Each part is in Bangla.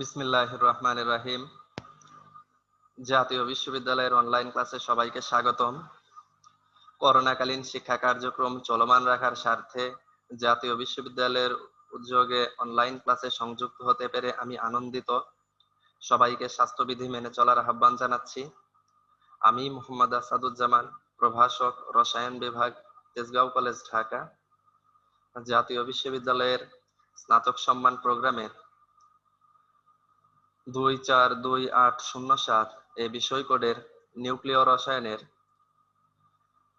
বিসমিল্লাহির রহমানির রহিম। জাতীয় বিশ্ববিদ্যালয়ের অনলাইন ক্লাসে সবাইকে স্বাগতম। করোনাকালীন শিক্ষা কার্যক্রম চলমান রাখার স্বার্থে জাতীয় বিশ্ববিদ্যালয়ের উদ্যোগে অনলাইন ক্লাসে সংযুক্ত হতে পেরে আমি আনন্দিত। সবাইকে স্বাস্থ্যবিধি মেনে চলার আহ্বান জানাচ্ছি। আমি মোহাম্মদ আসাদুজ্জামান, প্রভাষক, রসায়ন বিভাগ, তেজগাঁও কলেজ, ঢাকা। জাতীয় বিশ্ববিদ্যালয়ের স্নাতক সম্মান প্রোগ্রামের 242807 এই বিষয় কোডের নিউক্লিয় রসায়নের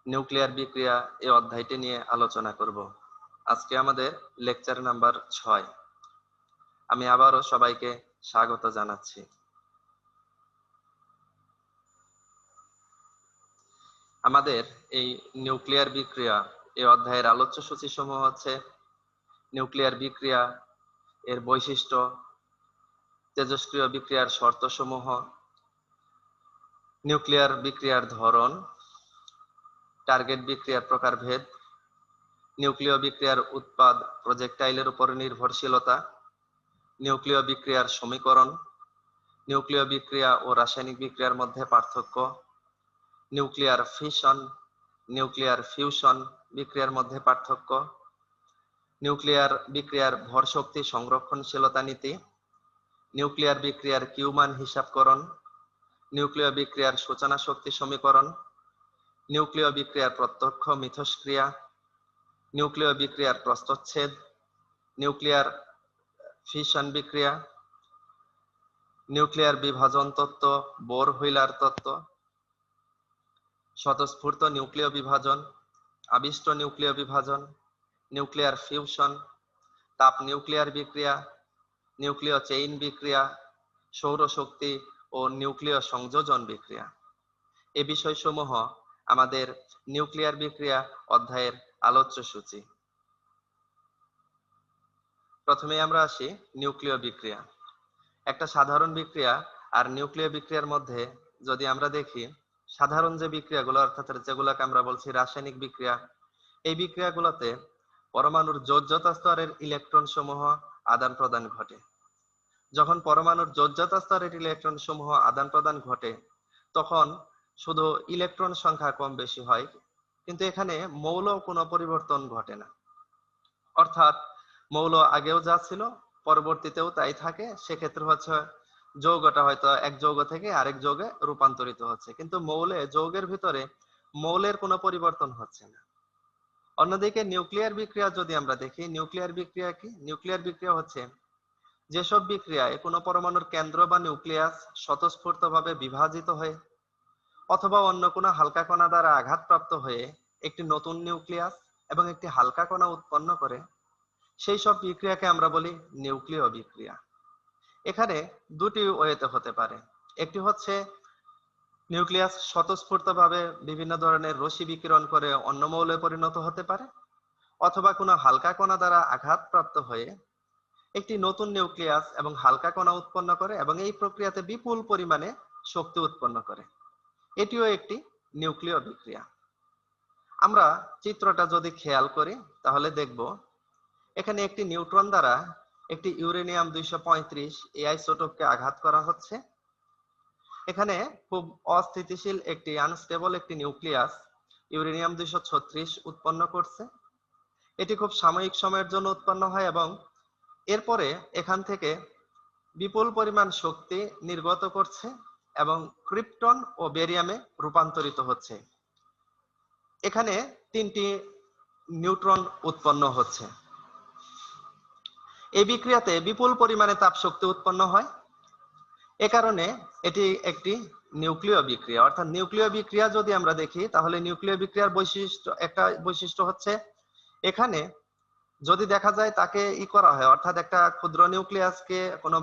নিউক্লিয়ার বিক্রিয়া এই অধ্যায়টি নিয়ে আলোচনা করব। আজকে আমাদের লেকচার নাম্বার 6। আমি আবারও সবাইকে স্বাগত জানাচ্ছি। আমাদের এই নিউক্লিয়ার বিক্রিয়া এই অধ্যায়ের আলোচ্য সূচি সমূহ হচ্ছে নিউক্লিয়ার বিক্রিয়া, এর বৈশিষ্ট্য, তেজস্ক্রিয় বিক্রিয়ার শর্তসমূহ, নিউক্লিয়ার বিক্রিয়ার ধরন, টার্গেট বিক্রিয়ার প্রকারভেদ, নিউক্লিয় বিক্রিয়ার উৎপাদ প্রজেক্টাইলের উপর নির্ভরশীলতা, নিউক্লিয় বিক্রিয়ার সমীকরণ, নিউক্লিয় বিক্রিয়া ও রাসায়নিক বিক্রিয়ার মধ্যে পার্থক্য, নিউক্লিয়ার ফিশন, নিউক্লিয়ার ফিউশন বিক্রিয়ার মধ্যে পার্থক্য, নিউক্লিয়ার বিক্রিয়ার ভর শক্তি সংরক্ষণশীলতা নীতি, নিউক্লিয়ার বিক্রিয়ার কিউমান হিসাবকরণ, নিউক্লিয় বিক্রিয়ার সূচনা শক্তি সমীকরণ, নিউক্লিয় বিক্রিয়ার প্রত্যক্ষ মিথস্ক্রিয়া, নিউক্লিয় বিক্রিয়ার প্রস্থচ্ছেদ, নিউক্লিয়ার ফিশন বিক্রিয়া, নিউক্লিয়ার বিভাজন তত্ত্ব, বোর হুইলার তত্ত্ব, স্বতঃস্ফূর্ত নিউক্লিয় বিভাজন, আবিষ্ট নিউক্লিয় বিভাজন, নিউক্লিয়ার ফিউশন, তাপ নিউক্লিয়ার বিক্রিয়া, নিউক্লিয় চেইন বিক্রিয়া, সৌরশক্তি ও নিউক্লিয় সংযোজন বিক্রিয়া। এই বিষয়সমূহ আমাদের নিউক্লিয়ার বিক্রিয়া অধ্যায়ের আলোচ্য সূচি। প্রথমে আমরা আসি নিউক্লিয় বিক্রিয়া। একটা সাধারণ বিক্রিয়া আর নিউক্লিয় বিক্রিয়ার মধ্যে যদি আমরা দেখি, সাধারণ যে বিক্রিয়াগুলো অর্থাৎ যেগুলোকে আমরা বলছি রাসায়নিক বিক্রিয়া, এই বিক্রিয়াগুলোতে পরমাণুর যোজ্যতা স্তরের ইলেকট্রন সমূহ আদান প্রদান ঘটে। যখন পরমাণুর যোজ্যতা স্তরের ইলেকট্রন সমূহ আদান প্রদান ঘটে তখন শুধু ইলেকট্রন সংখ্যা কম বেশি হয়, কিন্তু এখানে মৌল কোনো পরিবর্তন ঘটে না। অর্থাৎ মৌল আগেও যা ছিল পরবর্তীতেও তাই থাকে। সেক্ষেত্রে হচ্ছে যৌগটা হয়তো এক যৌগ থেকে আরেক যৌগে রূপান্তরিত হচ্ছে, কিন্তু যৌগের ভিতরে মৌলের কোনো পরিবর্তন হচ্ছে না। অন্যদিকে নিউক্লিয়ার বিক্রিয়া যদি আমরা দেখি, নিউক্লিয়ার বিক্রিয়া কি? নিউক্লিয়ার বিক্রিয়া হচ্ছে যেসব বিক্রিয়ায় কোনো পরমাণুর কেন্দ্র বা নিউক্লিয়াস স্বতঃস্ফূর্তভাবে বিভাজিত হয়ে অথবা অন্য কোনো হালকা কণা দ্বারা আঘাতপ্রাপ্ত হয়ে একটি নতুন নিউক্লিয়াস এবং একটি হালকা কণা উৎপন্ন করে, সেই সব বিক্রিয়াকে আমরা বলি নিউক্লিয় বিক্রিয়া। এখানে দুটি ওয়েতে হতে পারে। একটি হচ্ছে নিউক্লিয়াস স্বতঃস্ফূর্তভাবে বিভিন্ন ধরনের রশ্মি বিকিরণ করে অন্য মৌলে পরিণত হতে পারে, অথবা কোনো হালকা কণা দ্বারা আঘাতপ্রাপ্ত হয়ে একটি নতুন নিউক্লিয়াস এবং হালকা কণা উৎপন্ন করে এবং এই প্রক্রিয়াতে বিপুল পরিমাণে শক্তি উৎপন্ন করে। এটিও একটি নিউক্লিয় বিক্রিয়া। আমরা চিত্রটা যদি খেয়াল করি তাহলে দেখব এখানে একটি নিউট্রন দ্বারা একটি ইউরেনিয়াম 235 এই আইসোটোপকে আঘাত করা হচ্ছে। এখানে খুব অস্থিতিশীল একটি আনস্টেবল একটি নিউক্লিয়াস ইউরেনিয়াম 236 উৎপন্ন করছে। এটি খুব সাময়িক সময়ের জন্য উৎপন্ন হয় এবং এরপরে এখান থেকে বিপুল পরিমাণ শক্তি নির্গত করছে এবং ক্রিপ্টন ও বেরিয়ামে রূপান্তরিত হচ্ছে। এখানে 3টি নিউট্রন উৎপন্ন হচ্ছে। এই বিক্রিয়াতে বিপুল পরিমাণে তাপ শক্তি উৎপন্ন হয়। এ কারণে এটি একটি নিউক্লিয় বিক্রিয়া। অর্থাৎ নিউক্লিয় বিক্রিয়া যদি আমরা দেখি তাহলে নিউক্লিয় বিক্রিয়ার একটা বৈশিষ্ট্য হচ্ছে এখানে যদি দেখা যায় তাকে করা হয়, অর্থাৎ একটা ক্ষুদ্র নিউক্লিয়াসকে কোনো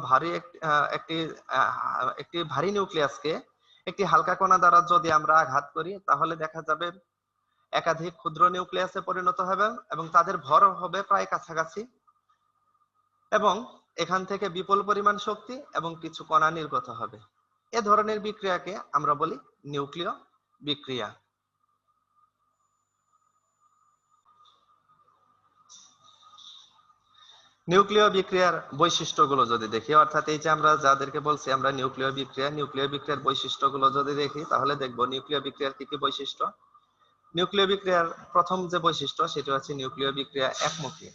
একটি ভারী নিউক্লিয়াসকে একটি হালকা কণা দ্বারা যদি আমরা আঘাত করি তাহলে দেখা যাবে একাধিক ক্ষুদ্র নিউক্লিয়াসে পরিণত হবে এবং তাদের ভর হবে প্রায় কাছাকাছি এবং এখান থেকে বিপুল পরিমাণ শক্তি এবং কিছু কণা নির্গত হবে। এ ধরনের বিক্রিয়াকে আমরা বলি নিউক্লিয় বিক্রিয়া। নিউক্লিয় বিক্রিয়ার বৈশিষ্ট্যগুলো যদি দেখি, অর্থাৎ এই যে আমরা যাদেরকে বলছি আমরা নিউক্লিয় বিক্রিয়ার বৈশিষ্ট্যগুলো যদি দেখি তাহলে দেখবো নিউক্লিয় বিক্রিয়ার কি কি বৈশিষ্ট্য। নিউক্লিয় বিক্রিয়ার প্রথম যে বৈশিষ্ট্য সেটা হচ্ছে নিউক্লিয় বিক্রিয়া একমুখী।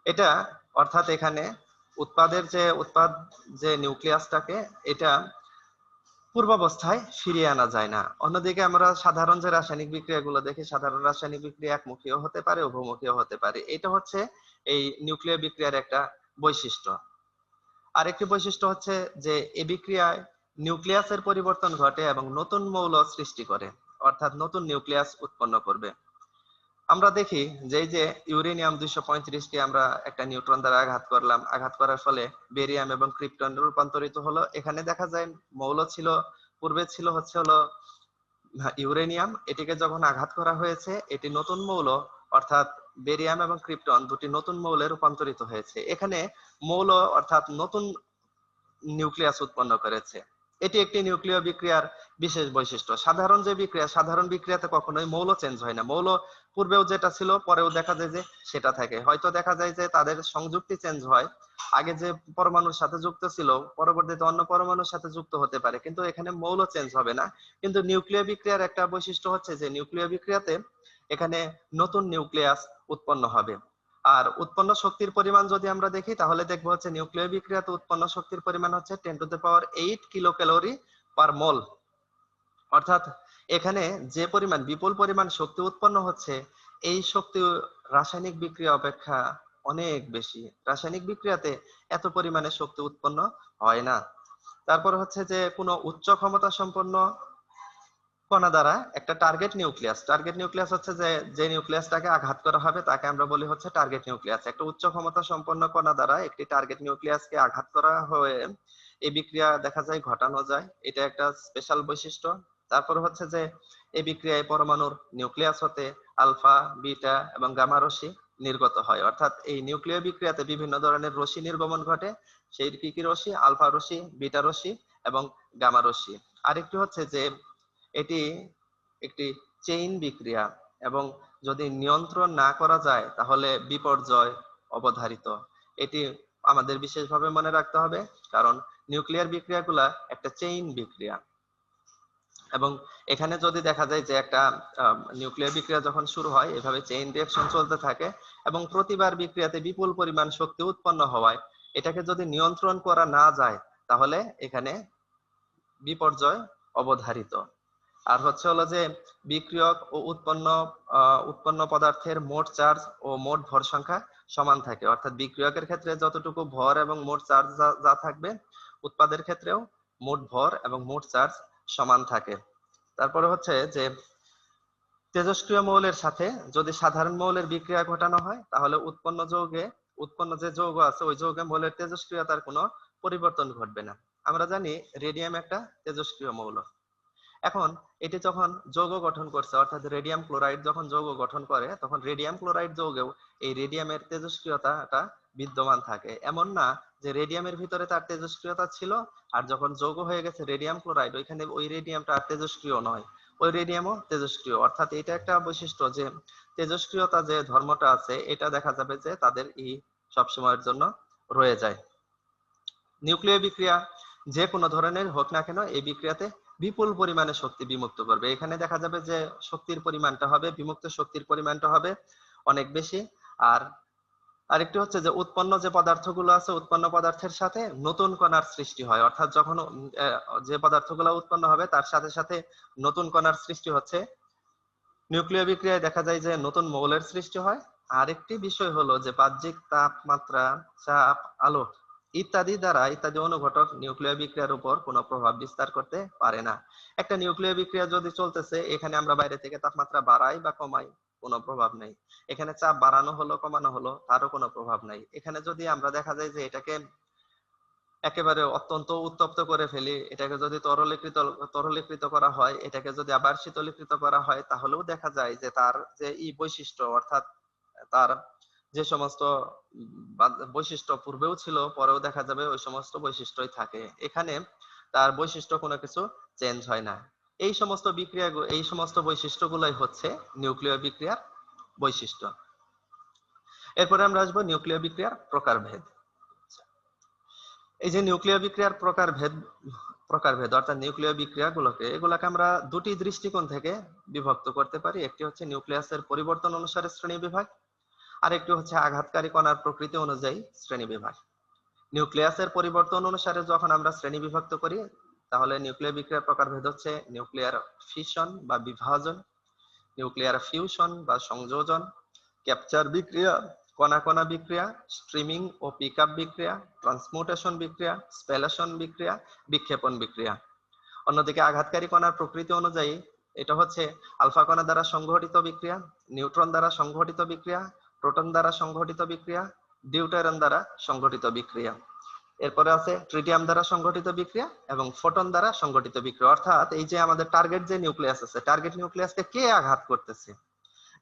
এটা অর্থাৎ এখানে উৎপাদ যে নিউক্লিয়াসটাকে এটা পূর্বাবস্থায় ফিরিয়ে আনা যায় না। অন্যদিকে আমরা সাধারণ যে রাসায়নিক বিক্রিয়াগুলো দেখি, সাধারণ রাসায়নিক বিক্রিয়া একমুখীও হতে পারে, উভমুখীও হতে পারে। এটা হচ্ছে এই নিউক্লিয় বিক্রিয়ার একটা বৈশিষ্ট্য। আরেকটি বৈশিষ্ট্য হচ্ছে যে এই বিক্রিয়ায় নিউক্লিয়াসের পরিবর্তন ঘটে এবং নতুন মৌল সৃষ্টি করে, অর্থাৎ নতুন নিউক্লিয়াস উৎপন্ন করবে। আমরা দেখি যে এই যে ইউরেনিয়াম 235 কে আমরা একটা নিউট্রন দ্বারা আঘাত করলাম, আঘাত করার ফলে বেরিয়াম এবং ক্রিপ্টনে রূপান্তরিত হলো। এখানে দেখা যায় মৌল ছিল, পূর্বে ছিল হলো ইউরেনিয়াম, এটিকে যখন আঘাত করা হয়েছে এটি নতুন মৌল অর্থাৎ বেরিয়াম এবং ক্রিপ্টন দুটি নতুন মৌলে রূপান্তরিত হয়েছে। এখানে মৌল অর্থাৎ নতুন নিউক্লিয়াস উৎপন্ন করেছে। এটি একটি নিউক্লিয় বিক্রিয়ার বিশেষ বৈশিষ্ট্য। সাধারণ বিক্রিয়াতে কখনোই মৌল চেঞ্জ হয় না। মৌল পূর্বেও যেটা ছিল পরেও দেখা যায় যে সেটা থাকে। হয়তো দেখা যায় যে তাদের সংযুক্তি চেঞ্জ হয়, আগে যে পরমাণুর সাথে যুক্ত ছিল পরবর্তীতে অন্য পরমাণুর সাথে যুক্ত হতে পারে, কিন্তু এখানে মৌল চেঞ্জ হবে না। কিন্তু নিউক্লিয় বিক্রিয়ার একটা বৈশিষ্ট্য হচ্ছে যে নিউক্লিয় বিক্রিয়াতে এখানে নতুন নিউক্লিয়াস উৎপন্ন হবে। আর উৎপন্ন শক্তির পরিমাণ যদি আমরা দেখি তাহলে দেখবো হচ্ছে নিউক্লিয় বিক্রিয়াতে উৎপন্ন শক্তির পরিমাণ হচ্ছে 10⁸ কিলো ক্যালোরি পার মোল। অর্থাৎ এখানে যে পরিমাণ বিপুল পরিমাণ শক্তি উৎপন্ন হচ্ছে এই শক্তি রাসায়নিক বিক্রিয়া অপেক্ষা অনেক বেশি। রাসায়নিক বিক্রিয়াতে এত পরিমাণে শক্তি উৎপন্ন হয় না। তারপর হচ্ছে যে কোনো উচ্চ ক্ষমতা সম্পন্ন কণা দ্বারা একটা টার্গেট নিউক্লিয়াস হচ্ছে যে নিউক্লিয়াসটাকে আঘাত করা হবে তাকে আমরা বলি হচ্ছে টার্গেট নিউক্লিয়াস। একটা উচ্চ ক্ষমতা সম্পন্ন কণা দ্বারা একটি টার্গেট নিউক্লিয়াসকে আঘাত করা হয়ে এই বিক্রিয়া দেখা যায় ঘটানো যায়, এটা একটা স্পেশাল বৈশিষ্ট্য। তারপর হচ্ছে যে এই বিক্রিয়ায় পরমাণুর নিউক্লিয়াস হতে আলফা, বিটা এবং গামা রশ্মি নির্গত হয়। অর্থাৎ এই নিউক্লিয় বিক্রিয়াতে বিভিন্ন ধরনের রশ্মি নির্গমন ঘটে। সেই কি কি রশ্মি? আলফা রশ্মি, বিটা রশ্মি এবং গামা রশ্মি। আরেকটি হচ্ছে যে এটি একটি চেইন বিক্রিয়া এবং যদি নিয়ন্ত্রণ না করা যায় তাহলে বিপর্যয় অবধারিত। এটি আমাদের বিশেষভাবে মনে রাখতে হবে, কারণ নিউক্লিয়ার বিক্রিয়াগুলা একটা চেইন বিক্রিয়া। এবং এখানে যদি দেখা যায় যে একটা নিউক্লিয়ার বিক্রিয়া যখন শুরু হয় এভাবে চেইন রিঅ্যাকশন চলতে থাকে এবং প্রতিবার বিক্রিয়াতে বিপুল পরিমাণ শক্তি উৎপন্ন হওয়ায় এটাকে যদি নিয়ন্ত্রণ করা না যায় তাহলে এখানে বিপর্যয় অবধারিত। আর হচ্ছে হলো যে বিক্রিয়ক ও উৎপন্ন পদার্থের মোট চার্জ ও মোট ভর সংখ্যা সমান থাকে। অর্থাৎ বিক্রিয়কের ক্ষেত্রে যতটুকু ভর এবং মোট চার্জ যা থাকবে উৎপাদের ক্ষেত্রেও মোট ভর এবং মোট চার্জ সমান থাকে। তারপরে হচ্ছে যে তেজস্ক্রিয় মৌলের সাথে যদি সাধারণ মৌলের বিক্রিয়া ঘটানো হয় তাহলে উৎপন্ন যে যৌগ আছে ওই যৌগে মৌলের তেজস্ক্রিয়তার কোনো পরিবর্তন ঘটবে না। আমরা জানি রেডিয়াম একটা তেজস্ক্রিয় মৌল। এখন এটি যখন যৌগ গঠন করছে অর্থাৎ রেডিয়াম ক্লোরাইড যখন যৌগ গঠন করে তখন রেডিয়াম ক্লোরাইড যৌগেও এই রেডিয়ামের তেজস্ক্রিয়তাটা বিদ্যমান থাকে। এমন না যে রেডিয়ামের ভিতরে তার তেজস্ক্রিয়তা ছিল আর যখন যৌগ হয়ে গেছে রেডিয়াম ক্লোরাইড ওইখানে ওই রেডিয়ামটা আর তেজস্ক্রিয় নয়, ওই রেডিয়ামও তেজস্ক্রিয়। অর্থাৎ এটা একটা বৈশিষ্ট্য যে তেজস্ক্রিয়তা যে ধর্মটা আছে এটা দেখা যাবে যে তাদের এই সবসময়ের জন্য রয়ে যায়। নিউক্লিয় বিক্রিয়া যে কোনো ধরনের হোক না কেন এই বিক্রিয়াতে বিপুল পরিমাণে শক্তি বিমুক্ত করবে। এখানে দেখা যাবে যে বিমুক্ত শক্তির পরিমাণটা হবে অনেক বেশি। আর আরেকটি হচ্ছে যে উৎপন্ন যে পদার্থগুলো আছে উৎপন্ন পদার্থের সাথে নতুন কণার সৃষ্টি হয়। অর্থাৎ যখন যে পদার্থগুলো উৎপন্ন হবে তার সাথে সাথে নতুন কণার সৃষ্টি হচ্ছে। নিউক্লিয় বিক্রিয়ায় দেখা যায় যে নতুন মৌলের সৃষ্টি হয়। আরেকটি বিষয় হলো যে বাহ্যিক তাপমাত্রা, চাপ, আলো ইত্যাদি অনুঘটক নিউক্লিয় বিক্রিয়ার উপর কোনো প্রভাব বিস্তার করতে পারে না। একটা নিউক্লিয় বিক্রিয়া যদি চলতেছে এখানে আমরা বাইরে থেকে তাপমাত্রা বাড়াই বা কমাই কোনো প্রভাব নাই। এখানে চাপ বাড়ানো হলো কমানো হলো তারও কোনো প্রভাব নাই। এখানে যদি আমরা দেখা যায় যে এটাকে একেবারে অত্যন্ত উত্তপ্ত করে ফেলি, এটাকে যদি তরলীকৃত করা হয়, এটাকে যদি আবার শীতলীকৃত করা হয় তাহলেও দেখা যায় যে তার যে বৈশিষ্ট্য অর্থাৎ তার যে সমস্ত বৈশিষ্ট্য পূর্বেও ছিল পরেও দেখা যাবে ওই সমস্ত বৈশিষ্ট্যই থাকে। এখানে তার বৈশিষ্ট্য কোনো কিছু চেঞ্জ হয় না। এই সমস্ত বৈশিষ্ট্যগুলোই হচ্ছে নিউক্লিয় বিক্রিয়ার বৈশিষ্ট্য। এরপরে আমরা আসবো নিউক্লিয় বিক্রিয়ার প্রকারভেদ। এই যে নিউক্লিয় বিক্রিয়ার প্রকারভেদ অর্থাৎ নিউক্লিয় বিক্রিয়াগুলোকে এগুলাকে আমরা দুটি দৃষ্টিকোণ থেকে বিভক্ত করতে পারি। একটি হচ্ছে নিউক্লিয়াসের পরিবর্তন অনুসারে শ্রেণীবিভাগ, আর একটি হচ্ছে আঘাতকারী কণার প্রকৃতি অনুযায়ী শ্রেণীবিভাগ। নিউক্লিয়াসের পরিবর্তন অনুসারে যখন আমরা শ্রেণী বিভক্ত করি তাহলে নিউক্লিয় বিক্রিয়ার প্রকারভেদ হচ্ছে নিউক্লিয়ার ফিশন বা বিভাজন, নিউক্লিয়ার ফিউশন বা সংযোজন, ক্যাপচার বিক্রিয়া, কণা কণা বিক্রিয়া, স্ট্রিমিং ও পিকআপ বিক্রিয়া, ট্রান্সমুটেশন বিক্রিয়া, স্পেলেশন বিক্রিয়া, বিক্ষেপণ বিক্রিয়া। অন্যদিকে আঘাতকারী কণার প্রকৃতি অনুযায়ী এটা হচ্ছে আলফা কণা দ্বারা সংঘটিত বিক্রিয়া, নিউট্রন দ্বারা সংঘটিত বিক্রিয়া, প্রোটন দ্বারা সংঘটিত বিক্রিয়া, ডিউটেরন দ্বারা সংঘটিত বিক্রিয়া। এরপরে আছে ট্রিটিয়াম দ্বারা সংঘটিত বিক্রিয়া এবং ফোটন দ্বারা সংঘটিত বিক্রিয়া। অর্থাৎ এই যে আমাদের টার্গেট যে নিউক্লিয়াস আছে, টার্গেট নিউক্লিয়াসকে কে আঘাত করতেছে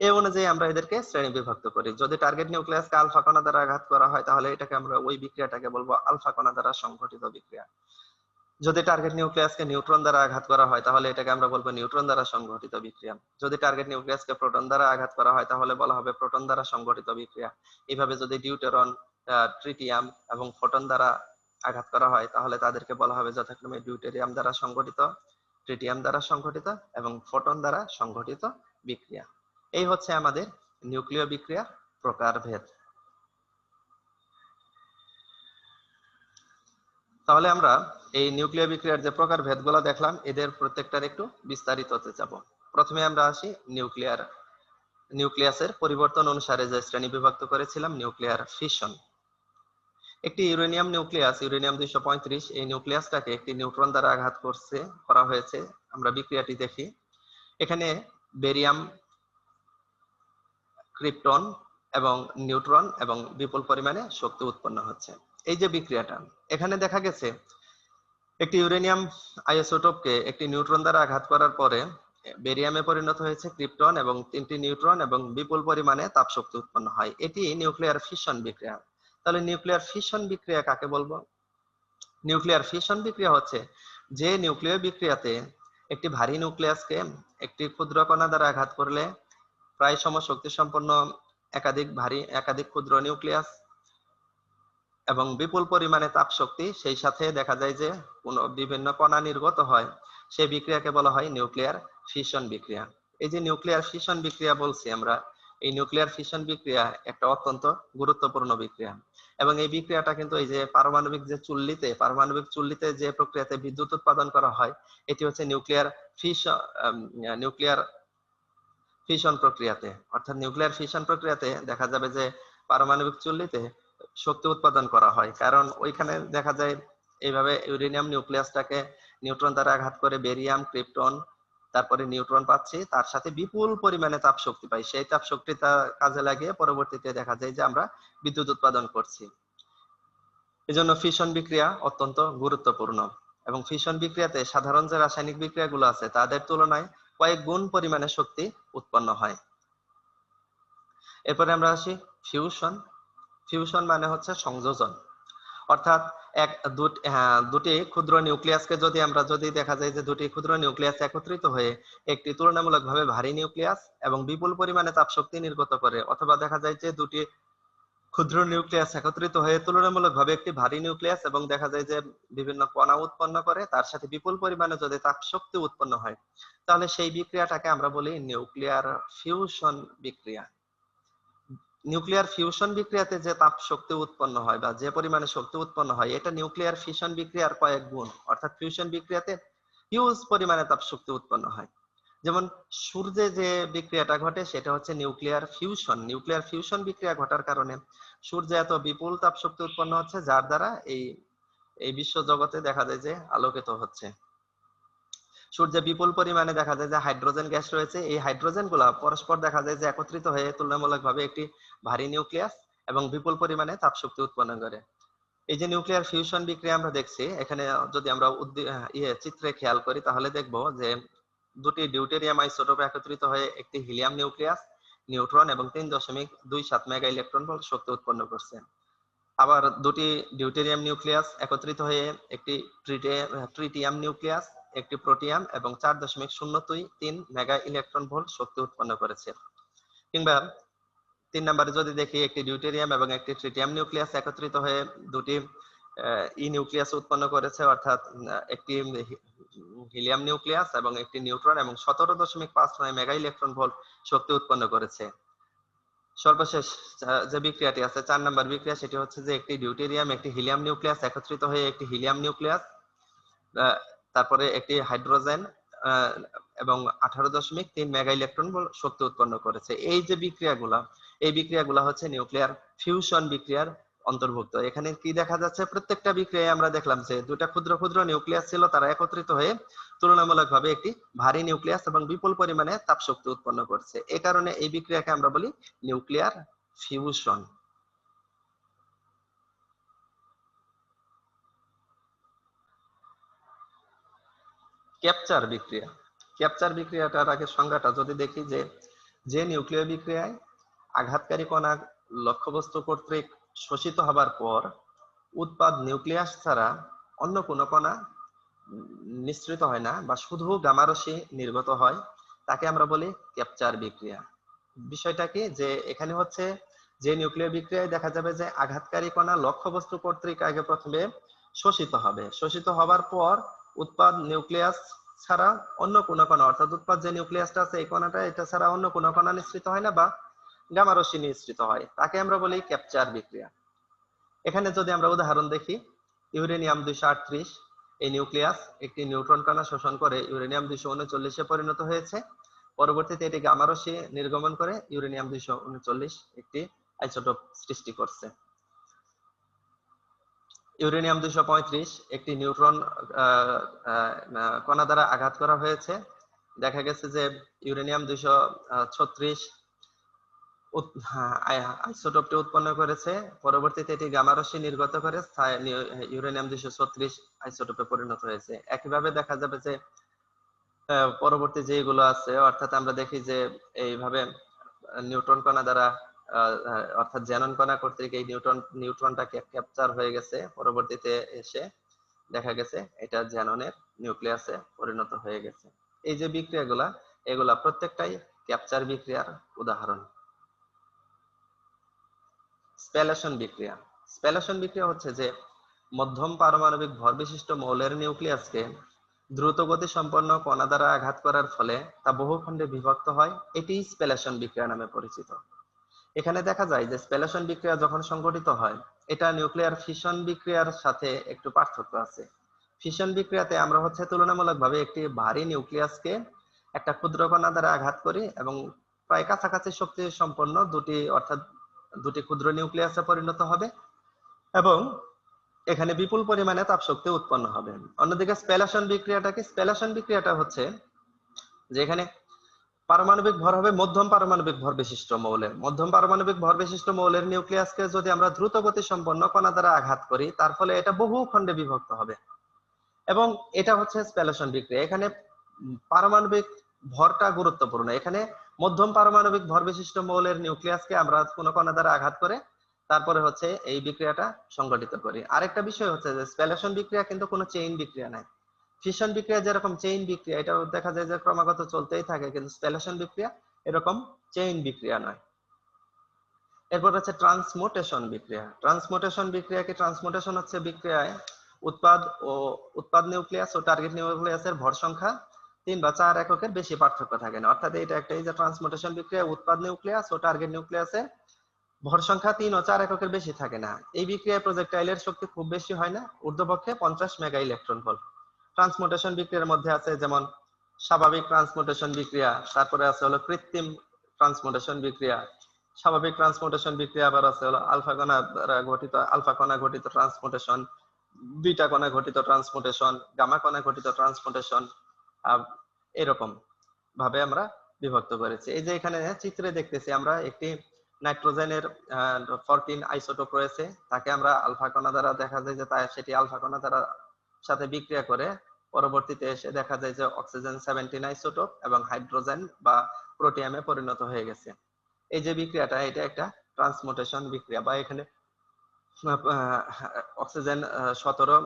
এই অনুযায়ী আমরা এদেরকে শ্রেণী বিভক্ত করি। যদি টার্গেট নিউক্লিয়াসকে আলফা কণা দ্বারা আঘাত করা হয় তাহলে এটাকে আমরা ওই বিক্রিয়াটাকে বলবো আলফা কণা দ্বারা সংঘটিত বিক্রিয়া। যদি টার্গেট নিউক্লিয়াসকে নিউট্রন দ্বারা আঘাত করা হয় তাহলে এটাকে আমরা বলবো নিউট্রন দ্বারা সংঘটিত বিক্রিয়া। যদি টার্গেট নিউক্লিয়াসকে প্রোটন দ্বারা আঘাত করা হয় তাহলে বলা হবে প্রোটন দ্বারা সংঘটিত বিক্রিয়া। এইভাবে যদি ডিউটেরন, ট্রিটিয়াম এবং ফোটন দ্বারা আঘাত করা হয় তাহলে তাদেরকে বলা হবে যথাক্রমে ডিউটেরিয়াম দ্বারা সংঘটিত, ট্রিটিয়াম দ্বারা সংঘটিত এবং ফোটন দ্বারা সংঘটিত বিক্রিয়া। এই হচ্ছে আমাদের নিউক্লিয় বিক্রিয়ার প্রকারভেদ। তাহলে আমরা এই নিউক্লিয় বিক্রিয়ার যে প্রকারভেদগুলো দেখলাম এদের প্রত্যেকটার একটু বিস্তারিততে যাব। প্রথমে আমরা আসি নিউক্লিয়াসের পরিবর্তন অনুসারে যে শ্রেণী বিভক্ত করেছিলাম নিউক্লিয়ার ফিশন। একটি ইউরেনিয়াম নিউক্লিয়াস, ইউরেনিয়াম 235, এই নিউক্লিয়াসটাকে একটি নিউট্রন দ্বারা আঘাত করা হয়েছে। আমরা বিক্রিয়াটি দেখি। এখানে বেরিয়াম, ক্রিপ্টন এবং নিউট্রন এবং বিপুল পরিমাণে শক্তি উৎপন্ন হচ্ছে। এই যে বিক্রিয়াটা এখানে দেখা গেছে একটি ইউরেনিয়াম আইসোটোপকে একটি নিউট্রন দ্বারা আঘাত করার পরে বেরিয়ামে পরিণত হয়েছে ক্রিপ্টন এবং 3টি নিউট্রন এবং বিপুল পরিমাণে তাপ শক্তি উৎপন্ন হয়। এটি নিউক্লিয়ার ফিশন বিক্রিয়া। তাহলে নিউক্লিয়ার ফিশন বিক্রিয়া কাকে বলবো? নিউক্লিয়ার ফিশন বিক্রিয়া হচ্ছে যে নিউক্লিয় বিক্রিয়াতে একটি ভারী নিউক্লিয়াসকে একটি ক্ষুদ্র কণা দ্বারা আঘাত করলে প্রায় সমশক্তি সম্পন্ন একাধিক ক্ষুদ্র নিউক্লিয়াস এবং বিপুল পরিমাণে তাপ শক্তি, সেই সাথে দেখা যায় যে বিভিন্ন কণা নির্গত হয়, সেই বিক্রিয়াকে বলা হয় নিউক্লিয়ার ফিশন বিক্রিয়া। এই যে নিউক্লিয়ার ফিশন বিক্রিয়া বলছি আমরা, এই নিউক্লিয়ার ফিশন বিক্রিয়া একটা অত্যন্ত গুরুত্বপূর্ণ বিক্রিয়া এবং এই বিক্রিয়াটা কিন্তু এই যে পারমাণবিক চুল্লিতে যে প্রক্রিয়াতে বিদ্যুৎ উৎপাদন করা হয় এটি হচ্ছে নিউক্লিয়ার ফিশন প্রক্রিয়াতে। অর্থাৎ নিউক্লিয়ার ফিশন প্রক্রিয়াতে দেখা যাবে যে পারমাণবিক চুল্লিতে শক্তি উৎপাদন করা হয়, কারণ ওইখানে দেখা যায় এইভাবে ইউরেনিয়াম নিউক্লিয়াসটাকে নিউট্রন দ্বারা আঘাত করে বেরিয়াম, ক্রিপ্টন, তারপরে নিউট্রন পাচ্ছি, তার সাথে বিপুল পরিমাণে তাপ শক্তি পাই। সেই তাপ শক্তিটা কাজে লাগিয়ে পরবর্তীতে দেখা যায় যে আমরা বিদ্যুৎ উৎপাদন করছি। এজন্য ফিশন বিক্রিয়া অত্যন্ত গুরুত্বপূর্ণ এবং ফিশন বিক্রিয়াতে সাধারণ যে রাসায়নিক বিক্রিয়াগুলো আছে তাদের তুলনায় কয়েক গুণ পরিমাণে শক্তি উৎপন্ন হয়। এরপরে আমরা আসি ফিউশন। ফিউশন মানে হচ্ছে সংযোজন। অর্থাৎ দুটি ক্ষুদ্র নিউক্লিয়াসকে যদি দেখা যায় যে দুটি ক্ষুদ্র নিউক্লিয়াস একত্রিত হয়ে একটি তুলনামূলকভাবে ভারী নিউক্লিয়াস এবং বিপুল পরিমাণে তাপ শক্তি নির্গত করে, অথবা দেখা যায় যে দুটি ক্ষুদ্র নিউক্লিয়াস একত্রিত হয়ে তুলনামূলকভাবে একটি ভারী নিউক্লিয়াস এবং দেখা যায় যে বিভিন্ন কণা উৎপন্ন করে, তার সাথে বিপুল পরিমাণে যদি তাপ শক্তি উৎপন্ন হয় তাহলে সেই বিক্রিয়াটাকে আমরা বলি নিউক্লিয়ার ফিউশন বিক্রিয়া। নিউক্লিয়ার ফিউশন বিক্রিয়াতে যে তাপ শক্তি উৎপন্ন হয় বা যে পরিমাণে শক্তি উৎপন্ন হয় এটা নিউক্লিয়ার ফিশন বিক্রিয়ার কয়েক গুণ। অর্থাৎ ফিউশন বিক্রিয়াতে হিউজ পরিমাণে তাপ শক্তি উৎপন্ন হয়। যেমন সূর্যে যে বিক্রিয়াটা ঘটে সেটা হচ্ছে নিউক্লিয়ার ফিউশন। নিউক্লিয়ার ফিউশন বিক্রিয়া ঘটার কারণে সূর্যে এত বিপুল তাপ শক্তি উৎপন্ন হচ্ছে যার দ্বারা এই বিশ্ব জগতে দেখা যায় যে আলোকিত হচ্ছে। সূর্যে বিপুল পরিমাণে দেখা যায় যে হাইড্রোজেন গ্যাস রয়েছে, এই হাইড্রোজেন গুলা পরস্পর দেখা যায় যে একত্রিত হয়ে তুলনামূলকভাবে একটি ভারী নিউক্লিয়াস এবং বিপুল পরিমাণে তাপ শক্তি উৎপন্ন করে। এই যে নিউক্লিয়ার ফিউশন বিক্রিয়া আমরা দেখছি এখানে, যদি আমরা চিত্রে খেয়াল করি তাহলে দেখবো যে দুটি ডিউটেরিয়াম আইসোটোপ একত্রিত হয়ে একটি হিলিয়াম নিউক্লিয়াস, নিউট্রন এবং 3.27 মেগা ইলেকট্রন ভোল্ট শক্তি উৎপন্ন করছে। আবার দুটি ডিউটেরিয়াম নিউক্লিয়াস একত্রিত হয়ে একটি ট্রিটিয়াম নিউক্লিয়াস, একটি প্রোটিয়াম এবং 4.023 মেগা ইলেকট্রন ভোল্ট শক্তি উৎপন্ন করেছে। কিংবা 3 নম্বরে যদি দেখি একটি ডিউটেরিয়াম এবং একটি ট্রিটিয়াম নিউক্লিয়াস একত্রিত হয়ে দুটি ই নিউক্লিয়াস উৎপন্ন করেছে, অর্থাৎ একটি হিলিয়াম নিউক্লিয়াস এবং একটি নিউট্রন এবং 17.59 মেগা ইলেকট্রন ভোল্ট শক্তি উৎপন্ন করেছে। সর্বশেষ যে বিক্রিয়াটি আছে 4 নম্বর বিক্রিয়া, সেটি হচ্ছে যে একটি ডিউটেরিয়াম একটি হিলিয়াম নিউক্লিয়াস একত্রিত হয়ে একটি হিলিয়াম নিউক্লিয়াস, তারপরে একটি হাইড্রোজেন এবং 18.3 মেগা ইলেকট্রন ভোল্ট শক্তি উৎপন্ন করেছে। এই যে বিক্রিয়াগুলা, এই বিক্রিয়াগুলা হচ্ছে নিউক্লিয়ার ফিউশন বিক্রিয়ার অন্তর্ভুক্ত। এখানে কি দেখা যাচ্ছে, প্রত্যেকটা বিক্রিয়ায় আমরা দেখলাম যে দুটা ক্ষুদ্র ক্ষুদ্র নিউক্লিয়াস ছিল, তারা একত্রিত হয়ে তুলনামূলকভাবে একটি ভারী নিউক্লিয়াস এবং বিপুল পরিমাণে তাপ শক্তি উৎপন্ন করছে। এই কারণে এই বিক্রিয়াকে আমরা বলি নিউক্লিয়ার ফিউশন। ক্যাপচার বিক্রিয়া। ক্যাপচার বিক্রিয়াটার আগে সংজ্ঞাটা যদি দেখি, যে নিউক্লিয় বিক্রিয়ায় আঘাতকারী কণা লক্ষ্যবস্তু কর্তৃক শোষিত হবার পর উৎপাদ নিউক্লিয়াস ছাড়া অন্য কোনো কণা নিঃসৃত হয় না বা শুধু গামা রশ্মি নির্গত হয়, তাকে আমরা বলি ক্যাপচার বিক্রিয়া। বিষয়টা কি, যে এখানে হচ্ছে যে নিউক্লিয় বিক্রিয়ায় দেখা যাবে যে আঘাতকারী কণা লক্ষ্যবস্তু কর্তৃক আগে প্রথমে শোষিত হবে, শোষিত হবার পর উৎপাদ নিউক্লিয়াস ছাড়া অন্য কোনো কণা, অর্থাৎ উৎপাদ যে নিউক্লিয়াসটা আছে এই কণাটা, এটা ছাড়া অন্য কোনো কণা নিঃসৃত হয় না বা গামা রশ্মি নিঃসৃত হয়, তাকে আমরা বলি ক্যাপচার বিক্রিয়া। এখানে যদি আমরা উদাহরণ দেখি, ইউরেনিয়াম 238 এই নিউক্লিয়াস একটি নিউট্রন কণা শোষণ করে ইউরেনিয়াম 239 এ পরিণত হয়েছে। পরবর্তীতে এটি গামা রশ্মি নির্গমন করে ইউরেনিয়াম 239 একটি আইসোটোপ সৃষ্টি করছে। ইউরেনিয়াম 235 একটি নিউট্রন কণা দ্বারা আঘাত করা হয়েছে। দেখা গেছে যে ইউরেনিয়াম 236 আইসোটোপটি উৎপন্ন করেছে। পরবর্তীতে এটি গামা রশ্মি নির্গত করে ইউরেনিয়াম 236 আইসোটোপে পরিণত হয়েছে। একইভাবে দেখা যাবে যে পরবর্তী যেগুলো আছে, অর্থাৎ আমরা দেখি যে এইভাবে নিউট্রন কণা দ্বারা অর্থাৎ জ্যানন কণা কর্তৃক এই নিউট্রনটা ক্যাপচার হয়ে গেছে, পরবর্তীতে এসে দেখা গেছে এটা জ্যাননের নিউক্লিয়াসে পরিণত হয়ে গেছে। এই যে বিক্রিয়াগুলা, এগুলা প্রত্যেকটাই ক্যাপচার বিক্রিয়ার উদাহরণ। স্প্যালেশন বিক্রিয়া। স্প্যালেশন বিক্রিয়া হচ্ছে যে মধ্যম পারমাণবিক ভর বিশিষ্ট মৌলের নিউক্লিয়াসকে দ্রুত গতি সম্পন্ন কণা দ্বারা আঘাত করার ফলে তা বহু খণ্ডে বিভক্ত হয়, এটি স্প্যালেশন বিক্রিয়া নামে পরিচিত। এখানে দেখা যায় যে স্প্যালেশন বিক্রিয়া যখন সংঘটিত হয়, এটা নিউক্লিয়ার ফিশন বিক্রিয়ার সাথে একটু পার্থক্য আছে। ফিশন বিক্রিয়াতে আমরা হচ্ছে তুলনামূলকভাবে একটি ভারী নিউক্লিয়াসকে একটা ক্ষুদ্র কণা দ্বারা আঘাত করি এবং প্রায় কাছাকাছি শক্তি সম্পন্ন দুটি ক্ষুদ্র নিউক্লিয়াসে পরিণত হবে এবং এখানে বিপুল পরিমাণে তাপ শক্তি উৎপন্ন হবে। অন্যদিকে স্প্যালেশন বিক্রিয়াটা কি? স্প্যালেশন বিক্রিয়াটা হচ্ছে যে এখানে পারমাণবিক ভর হবে মধ্যম পারমাণবিক ভর বিশিষ্ট মৌলের। মধ্যম পারমাণবিক ভর বিশিষ্ট মৌলের নিউক্লিয়াসকে যদি আমরা দ্রুত গতি সম্পন্ন কণা দ্বারা আঘাত করি, তার ফলে এটা বহু খণ্ডে বিভক্ত হবে এবং এটা হচ্ছে স্প্যালেশন বিক্রিয়া। এখানে পারমাণবিক ভরটা গুরুত্বপূর্ণ। এখানে মধ্যম পারমাণবিক ভর বিশিষ্ট মৌলের নিউক্লিয়াসকে আমরা কোনো কণা দ্বারা আঘাত করে তারপরে হচ্ছে এই বিক্রিয়াটা সংঘটিত করি। আরেকটা বিষয় হচ্ছে যে স্প্যালেশন বিক্রিয়া কিন্তু কোনো চেইন বিক্রিয়া নাই। ফিশন বিক্রিয়া যেরকম চেইন বিক্রিয়া, এটা দেখা যায় যে ক্রমাগত চলতেই থাকে, কিন্তু স্প্যালেশন বিক্রিয়া এরকম চেইন বিক্রিয়া নয়। এরপর হচ্ছে ট্রান্সমুটেশন বিক্রিয়া। ট্রান্সমুটেশন বিক্রিয়া কি? ট্রান্সমুটেশন হচ্ছে বিক্রিয়ায় উৎপাদ নিউক্লিয়াস ও টার্গেট নিউক্লিয়াসের ভর সংখ্যা 3 বা 4 এককের বেশি পার্থক্য থাকে না। অর্থাৎ এটা একটা, এই যে ট্রান্সমুটেশন বিক্রিয়া উৎপাদ নিউক্লিয়াস ও টার্গেট নিউক্লিয়াসের ভর সংখ্যা 3 ও 4 এককের বেশি থাকে না। এই বিক্রিয়ায় প্রজেক্টাইলের শক্তি খুব বেশি হয় না, ঊর্ধ্বপক্ষে 50 মেগা ইলেকট্রন ভোল্ট। ট্রান্সমুটেশন বিক্রিয়ার মধ্যে আছে যেমন স্বাভাবিক ট্রান্সমুটেশন বিক্রিয়া, তারপরে আছে হলো কৃত্রিম ট্রান্সমুটেশন বিক্রিয়া। স্বাভাবিক ট্রান্সমুটেশন বিক্রিয়া আবার আছে হলো আলফা কণা ঘটিত ট্রান্সমুটেশন, বিটা কণা ঘটিত ট্রান্সমুটেশন, গামা কণা ঘটিত ট্রান্সমুটেশন, এরকম ভাবে আমরা বিভক্ত করেছি। এই যে এখানে চিত্রে দেখতেছি আমরা একটি নাইট্রোজেনের 14 আইসোটোপ রয়েছে, তাকে আমরা আলফা কণা দ্বারা দেখা যায় যে সেটি আলফা কণা দ্বারা সাথে বিক্রিয়া করে পরবর্তীতে এসে দেখা যায় যে অক্সিজেন 17 আইসোটোপ এবং হাইড্রোজেন বা প্রোটিয়ামে পরিণত হয়ে গেছে। এই যে বিক্রিয়াটা, এটা একটা ট্রান্সমুটেশন বিক্রিয়া, বা এখানে অক্সিজেন 17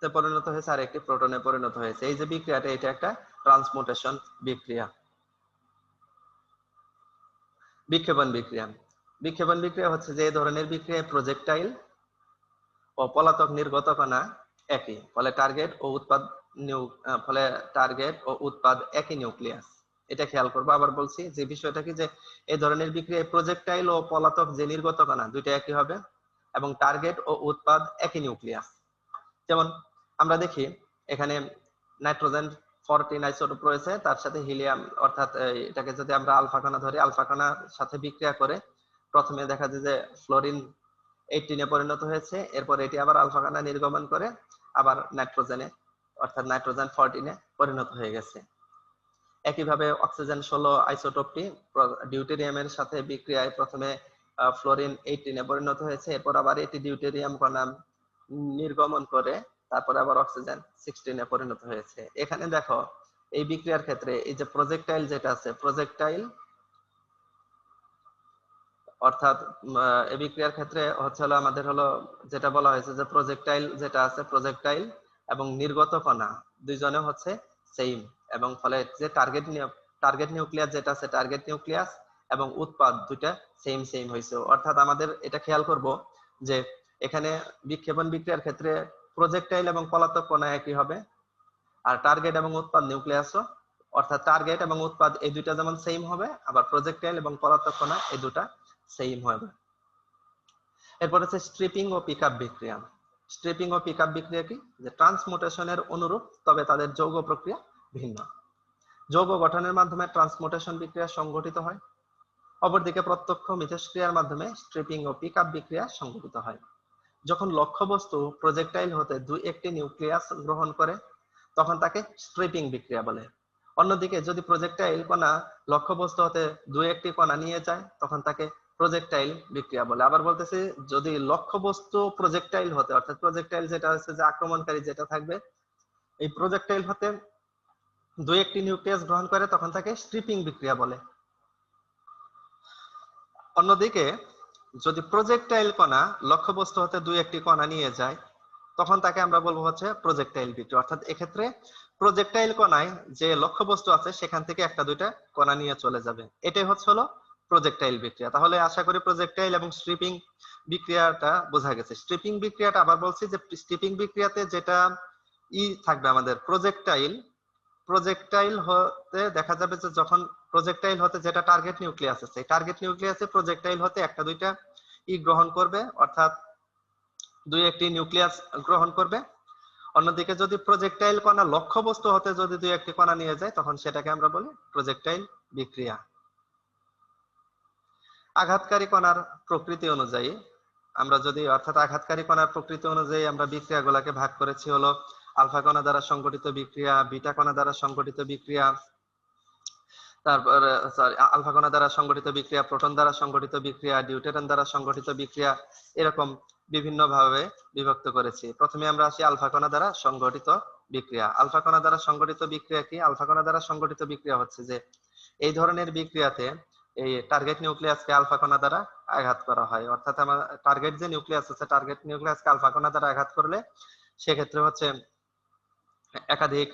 তে পরিণত হয়েছে আর একটি প্রোটনে পরিণত হয়েছে। এই যে বিক্রিয়াটা, এটা একটা ট্রান্সমুটেশন বিক্রিয়া। বিক্ষেপণ বিক্রিয়া। বিক্ষেপণ বিক্রিয়া হচ্ছে যে এই ধরনের বিক্রিয়ায় প্রজেক্টাইল ও পলাতক নির্গত কণা একই, ফলে টার্গেট ও উৎপাদ একই নিউক্লিয়াস। এটা খেয়াল করবো। আবার বলছি যে বিষয়টা কি, যে এই ধরনের বিক্রিয়ায় প্রজেক্টাইল ও পলাতক যে নির্গত কণা দুইটা একই হবে এবং টার্গেট ও উৎপাদ একই নিউক্লিয়াস। যেমন আমরা দেখি এখানে নাইট্রোজেন 14 আইসোটোপ রয়েছে, তার সাথে হিলিয়াম, অর্থাৎ এটাকে যদি আমরা আলফা কণা ধরি, আলফা কণার সাথে বিক্রিয়া করে প্রথমে দেখা যায় যে ফ্লোরিন 18 এ পরিণত হয়েছে, এরপর এটি আবার আলফা কণা নির্গমন করে আবার নাইট্রোজেনে, অর্থাৎ নাইট্রোজেন 14 এ পরিণত হয়ে গেছে। একইভাবে অক্সিজেন 16 আইসোটোপটি ডিউটেরিয়ামের সাথে বিক্রিয়ায় প্রথমে ফ্লোরিন 18 এ পরিণত হয়েছে, এরপর আবার এটি ডিউটেরিয়াম কণা নির্গমন করে তারপর আবার অক্সিজেন 16 এ পরিণত হয়েছে। এখানে দেখো এই বিক্রিয়ার ক্ষেত্রে এই যে প্রজেক্টাইল যেটা আছে, প্রজেক্টাইল অর্থাৎ এই বিক্রিয়ার ক্ষেত্রে হচ্ছে হলো আমাদের হলো যেটা বলা হয়েছে যে প্রজেক্টাইল যেটা আছে, প্রজেক্টাইল এবং নির্গত কণা দুইজনে হচ্ছে সেম, এবং ফলে যে টার্গেট নিউক্লিয়াস যেটা আছে, টার্গেট নিউক্লিয়াস এবং উৎপাদ দুইটা সেম সেম হয়েছে। অর্থাৎ আমাদের এটা খেয়াল করব যে এখানে বিক্ষেপণ বিক্রিয়ার ক্ষেত্রে প্রজেক্টাইল এবং পলাতক কণা একই হবে, আর টার্গেট এবং উৎপাদ নিউক্লিয়াসও, অর্থাৎ টার্গেট এবং উৎপাদ এই দুইটা যেমন সেম হবে, আবার প্রজেক্টাইল এবং পলাতক কণা এই দুটা সেম হবে। এরপর হচ্ছে স্ট্রিপিং ও পিকআপ বিক্রিয়া। স্ট্রিপিং ও পিকআপ বিক্রিয়া কি, যে ট্রান্সমুটেশনের অনুরূপ, তবে তাদের যৌগ প্রক্রিয়া ভিন্ন। যৌগ গঠনের মাধ্যমে ট্রান্সমুটেশন বিক্রিয়া সংঘটিত হয়, অপরদিকে প্রত্যক্ষ মিথস্ক্রিয়ার মাধ্যমে স্ট্রিপিং ও পিকআপ বিক্রিয়া সংঘটিত হয়। যখন লক্ষ্যবস্তু প্রজেক্টাইল হতে দুই একটি নিউক্লিয়াস গ্রহণ করে তখন তাকে স্ট্রিপিং বিক্রিয়া বলে। অন্যদিকে যদি প্রজেক্টাইল কণা লক্ষ্যবস্তু হতে দুই একটি কণা নিয়ে যায় তখন তাকে প্রজেক্টাইল বিক্রিয়া বলে। আবার বলতেছি, যদি লক্ষ্যবস্তু প্রজেক্টাইল হতে, অর্থাৎ প্রজেক্টাইল যেটা হচ্ছে যে আক্রমণকারী যেটা থাকবে, এই প্রজেক্টাইল হতে দুই একটি নিউক্লিয়াস গ্রহণ করে তখন তাকে স্ট্রিপিং বিক্রিয়া বলে। অন্যদিকে যদি প্রজেক্টাইল কণা লক্ষ্যবস্তু হতে দুই একটি কণা নিয়ে যায় তখন তাকে আমরা বলবো হচ্ছে প্রজেক্টাইল বিক্রিয়া। অর্থাৎ এক্ষেত্রে প্রজেক্টাইল কণায় যে লক্ষ্যবস্তু আছে সেখান থেকে একটা দুইটা কণা নিয়ে চলে যাবে, এটাই হচ্ছে হলো প্রজেক্টাইল বিক্রিয়া। তাহলে আশা করি প্রজেক্টাইল এবং স্ট্রিপিং বিক্রিয়াটা বোঝা গেছে। স্ট্রিপিং বিক্রিয়াটা আবার বলছি যে স্ট্রিপিং বিক্রিয়াতে যেটা থাকবে আমাদের প্রজেক্টাইল হতে দেখা যাবে যে যখন প্রজেক্টাইল হতে যেটা টার্গেট নিউক্লিয়াস আছে, টার্গেট নিউক্লিয়াসে প্রজেক্টাইল হতে একটা দুইটা গ্রহণ করবে, অর্থাৎ দুই একটি নিউক্লিয়াস গ্রহণ করবে। অন্যদিকে যদি প্রজেক্টাইল কণা লক্ষ্যবস্তু হতে যদি দুই একটি কণা নিয়ে যায় তখন সেটাকে আমরা বলি প্রজেক্টাইল বিক্রিয়া। আঘাতকারী কণার প্রকৃতি অনুযায়ী আমরা যদি, অর্থাৎ আঘাতকারী কণার প্রকৃতি অনুযায়ী আমরা বিক্রিয়াগুলোকে ভাগ করেছি হলো আলফা কণা দ্বারা সংঘটিত বিক্রিয়া, বিটা কণা দ্বারা সংঘটিত বিক্রিয়া, তারপর আলফা কণা দ্বারা সংঘটিত বিক্রিয়া, প্রোটন দ্বারা সংঘটিত বিক্রিয়া, ডিউটেরন দ্বারা সংঘটিত বিক্রিয়া, এরকম বিভিন্ন ভাবে বিভক্ত করেছি। প্রথমে আমরা আসি আলফা কণা দ্বারা সংঘটিত বিক্রিয়া। আলফা কণা দ্বারা সংঘটিত বিক্রিয়া কি? আলফা কণা দ্বারা সংঘটিত বিক্রিয়া হচ্ছে যে এই ধরনের বিক্রিয়াতে এই টার্গেট নিউক্লিয়াসকে আলফা কণা দ্বারা আঘাত করা হয়, অর্থাৎ আমার টার্গেট যে নিউক্লিয়াস আছে, টার্গেট নিউক্লিয়াসকে আলফা কণা দ্বারা আঘাত করলে সেক্ষেত্রে হচ্ছে একাধিক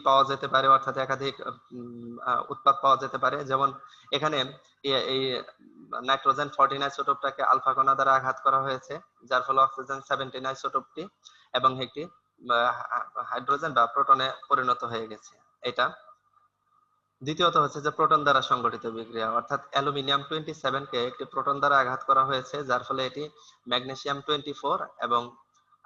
পাওয়া যেতে পারে, অর্থাৎ একাধিক উৎপাদ পাওয়া যেতে পারে। যেমন এখানে এই নাইট্রোজেন 14 আইসোটোপটাকে আলফা কণা দ্বারা আঘাত করা হয়েছে, যার ফলে অক্সিজেন 17 আইসোটোপটি এবং একটি হাইড্রোজেন বা প্রোটনে পরিণত হয়ে গেছে। এটা দ্বিতীয়ত হচ্ছে যে প্রোটন দ্বারা সংগঠিত বিক্রিয়া, অর্থাৎ অ্যালুমিনিয়াম 27 কে একটি প্রোটন দ্বারা আঘাত করা হয়েছে, যার ফলে এটি ম্যাগনেসিয়াম 24 এবং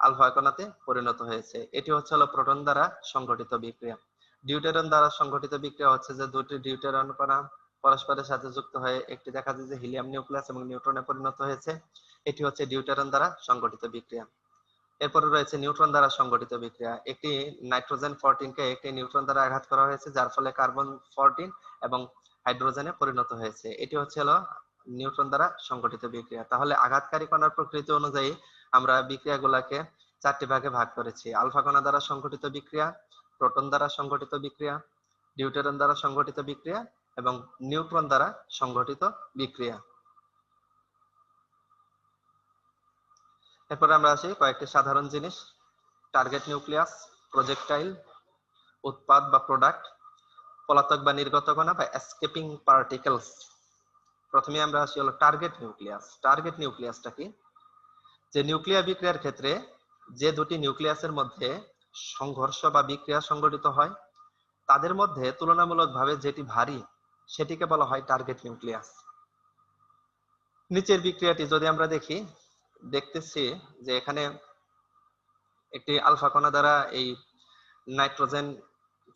আলফা কণাতে পরিণত হয়েছে। এটি হচ্ছে হলো প্রোটন দ্বারা সংগঠিত বিক্রিয়া। ডিউটেরন দ্বারা সংগঠিত বিক্রিয়া হচ্ছে যে দুটি ডিউটেরন কণা পরস্পরের সাথে যুক্ত হয়ে একটি দেখা যায় যে হিলিয়াম নিউক্লিয়াস এবং নিউট্রনে পরিণত হয়েছে, এটি হচ্ছে ডিউটেরন দ্বারা সংগঠিত বিক্রিয়া। এরপরে রয়েছে নিউট্রন দ্বারা সংগঠিত বিক্রিয়া। একটি নাইট্রোজেন 14 কে একটি নিউট্রন দ্বারা আঘাত করা হয়েছে, যার ফলে কার্বন 14 এবং হাইড্রোজেনে পরিণত হয়েছে, এটি হচ্ছে হলো নিউট্রন দ্বারা সংগঠিত বিক্রিয়া। তাহলে আঘাতকারী কণার প্রকৃতি অনুযায়ী আমরা বিক্রিয়াগুলোকে চারটি ভাগে ভাগ করেছি: আলফা কণা দ্বারা সংগঠিত বিক্রিয়া, প্রোটন দ্বারা সংগঠিত বিক্রিয়া, ডিউটেরন দ্বারা সংগঠিত বিক্রিয়া এবং নিউট্রন দ্বারা সংগঠিত বিক্রিয়া। এরপরে আমরা আসি কয়েকটি সাধারণ জিনিস: টার্গেট নিউক্লিয়াস, প্রজেক্টাইল, উৎপাদ বা প্রোডাক্ট, পলাতক বা নির্গত কণা বা এসকেপিং পার্টিকেলস। প্রথমে আমরা আসি হলো টার্গেট নিউক্লিয়াস। টার্গেট নিউক্লিয়াসটা কি? যে নিউক্লিয়ার বিক্রিয়ার ক্ষেত্রে যে দুটি নিউক্লিয়াসের মধ্যে সংঘর্ষ বা বিক্রিয়া সংঘটিত হয় তাদের মধ্যে তুলনামূলকভাবে যেটি ভারী সেটিকে বলা হয় টার্গেট নিউক্লিয়াস। নিচের বিক্রিয়াটি যদি আমরা দেখতেছি যে এখানে একটি আলফা কণা দ্বারা এই নাইট্রোজেন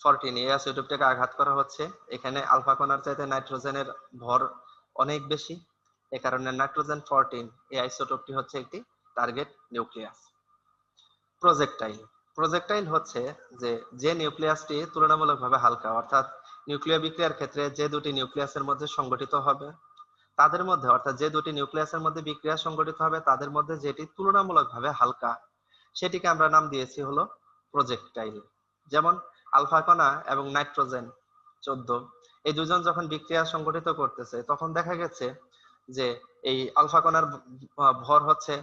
14 এই আইসোটোপটাকে আঘাত করা হচ্ছে। এখানে আলফা কণার চাইতে নাইট্রোজেনের ভর অনেক বেশি, এ কারণে নাইট্রোজেন 14 এই আইসোটোপটি হচ্ছে একটি টার্গেট নিউক্লিয়াস। প্রজেক্টাইল। প্রজেক্টাইল হচ্ছে যে নিউক্লিয়াসটি তুলনামূলকভাবে হালকা, অর্থাৎ নিউক্লিয় বিক্রিয়ার ক্ষেত্রে যে দুটি নিউক্লিয়াসের মধ্যে সংগঠিত হবে তাদের মধ্যে, অর্থাৎ যে দুটি নিউক্লিয়াসের মধ্যে বিক্রিয়া সংগঠিত হবে তাদের মধ্যে যেটি তুলনামূলকভাবে হালকা সেটিকে আমরা নাম দিয়েছি হলো প্রজেক্টাইল। যেমন আলফা কণা এবং নাইট্রোজেন 14 এই দুজন যখন বিক্রিয়া সংগঠিত করতেছে তখন দেখা গেছে যে এই আলফা কণার ভর হচ্ছে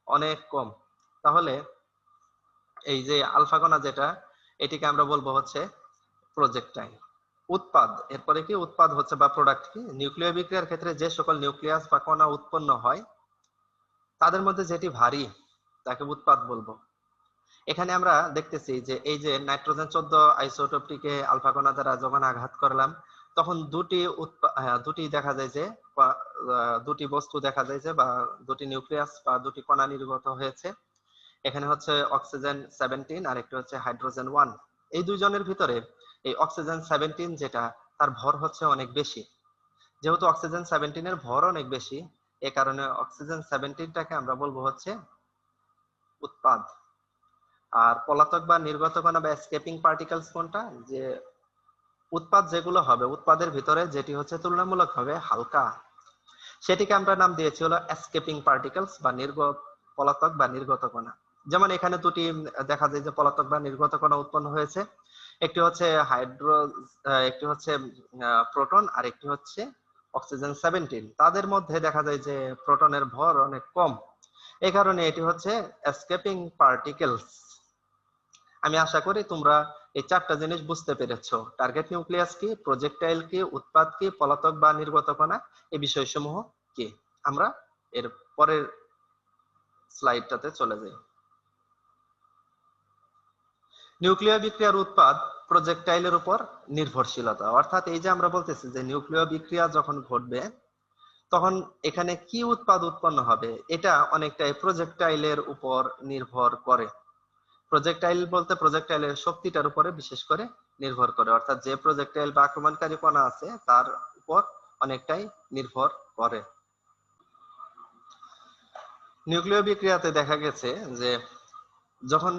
অনেক কম। তাহলে এই যে আলফা কণা যেটা এটিকে আমরা বলবো হচ্ছে প্রজেক্টাইল। উৎপাদ, এরপরে কি উৎপাদ হচ্ছে বা প্রোডাক্ট কি? নিউক্লিয় বিক্রিয়ার ক্ষেত্রে যে সকল নিউক্লিয়াস বা কণা উৎপন্ন হয় তাদের মধ্যে যেটি ভারী তাকে উৎপাদ বলবো। এখানে আমরা দেখতেছি যে এই যে নাইট্রোজেন 14 আইসোটোপটিকে আলফা কণা দ্বারা যখন আঘাত করলাম তখন দুটি দেখা যায় যে দুটি বস্তু দেখা যায় যে বা দুটি নিউক্লিয়াস বা দুটি কণা নির্গত হয়েছে। এখানে হচ্ছে অক্সিজেন 17 আর একটি হচ্ছে হাইড্রোজেন 1। এই দুইজনের ভিতরে এই অক্সিজেন 17 যেটা তার ভর হচ্ছে অনেক বেশি। যেহেতু অক্সিজেন 17 এর ভর অনেক বেশি এ কারণে অক্সিজেন 17টাকে আমরা বলবো হচ্ছে উৎপাদ। আর পলাতক বা নির্গত কণা বা এসকেপিং পার্টিকেলস কোনটা? যে উৎপাদ যেগুলো হবে উৎপাদের ভিতরে যেটি হচ্ছে তুলনামূলকভাবে হালকা সেটিকে আমরা নাম দিয়েছি হলো এসকেপিং পার্টিকেলস বা পলাতক বা নির্গত কণা। যেমন এখানে দুটি দেখা যায় যে পলাতক বা নির্গত কণা উৎপন্ন হয়েছে, একটি হচ্ছে একটি হচ্ছে প্রোটন আর একটি হচ্ছে অক্সিজেন 17। তাদের মধ্যে দেখা যায় যে প্রোটনের ভর অনেক কম, এই কারণে এটি হচ্ছে এসকেপিং পার্টিকেলস। আমি আশা করি তোমরা এই চারটা জিনিস বুঝতে পেরেছো, টার্গেট নিউক্লিয়াস কি, প্রজেক্টাইল কি, উৎপাদ কি, পলাতক বা নির্গত কণা এই বিষয়সমূহ কি। আমরা এর পরের স্লাইডটাতে চলে যাই। নিউক্লিয় বিক্রিয়ার উৎপাদ প্রজেক্টাইলের উপর নির্ভরশীলতা, অর্থাৎ এই যে আমরা বলতেছি যে নিউক্লিয় বিক্রিয়া যখন ঘটবে তখন এখানে কি উৎপাদ উৎপন্ন হবে এটা অনেকটাই প্রজেক্টাইলের উপর নির্ভর করে। প্রজেক্টাইল বলতে প্রজেক্টাইলের শক্তিটার উপরে বিশেষ করে নির্ভর করে, অর্থাৎ যে প্রজেক্টাইল বা আক্রমণকারী কণা আছে তার উপর অনেকটাই নির্ভর করে। নিউক্লিয় বিক্রিয়াতে দেখা গেছে যে যখন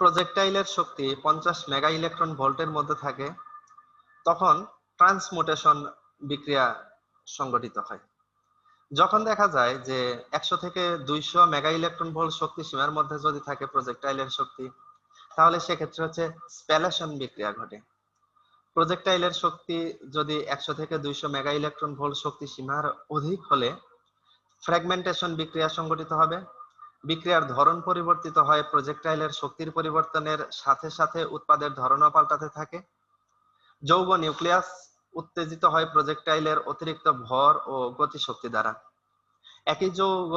প্রজেক্টাইলের শক্তি 50 মেগা ইলেকট্রন ভোল্টের মধ্যে থাকে তখন ট্রান্সমুটেশন বিক্রিয়া সংঘটিত হয়। যখন দেখা যায় যে 100 থেকে 200 মেগা ইলেকট্রন ভোল্ট শক্তি সীমার মধ্যে যদি থাকে প্রজেক্টাইলের শক্তি তাহলে সেক্ষেত্রে হচ্ছে স্প্যালেশন বিক্রিয়া ঘটে। প্রজেক্টাইলের শক্তি যদি 100 থেকে 200 মেগা ইলেকট্রন ভোল্ট শক্তি সীমার অধিক হলে ফ্র্যাগমেন্টেশন বিক্রিয়া সংঘটিত হবে। বিক্রিয়ার ধরন পরিবর্তিত হয়, প্রজেক্টাইলের শক্তির পরিবর্তনের সাথে সাথে উৎপাদের ধরনও পাল্টাতে থাকে। যৌগ নিউক্লিয়াস উত্তেজিত হয় প্রজেক্টাইলের অতিরিক্ত ভর ও গতিশক্তি দ্বারা। একই যৌগ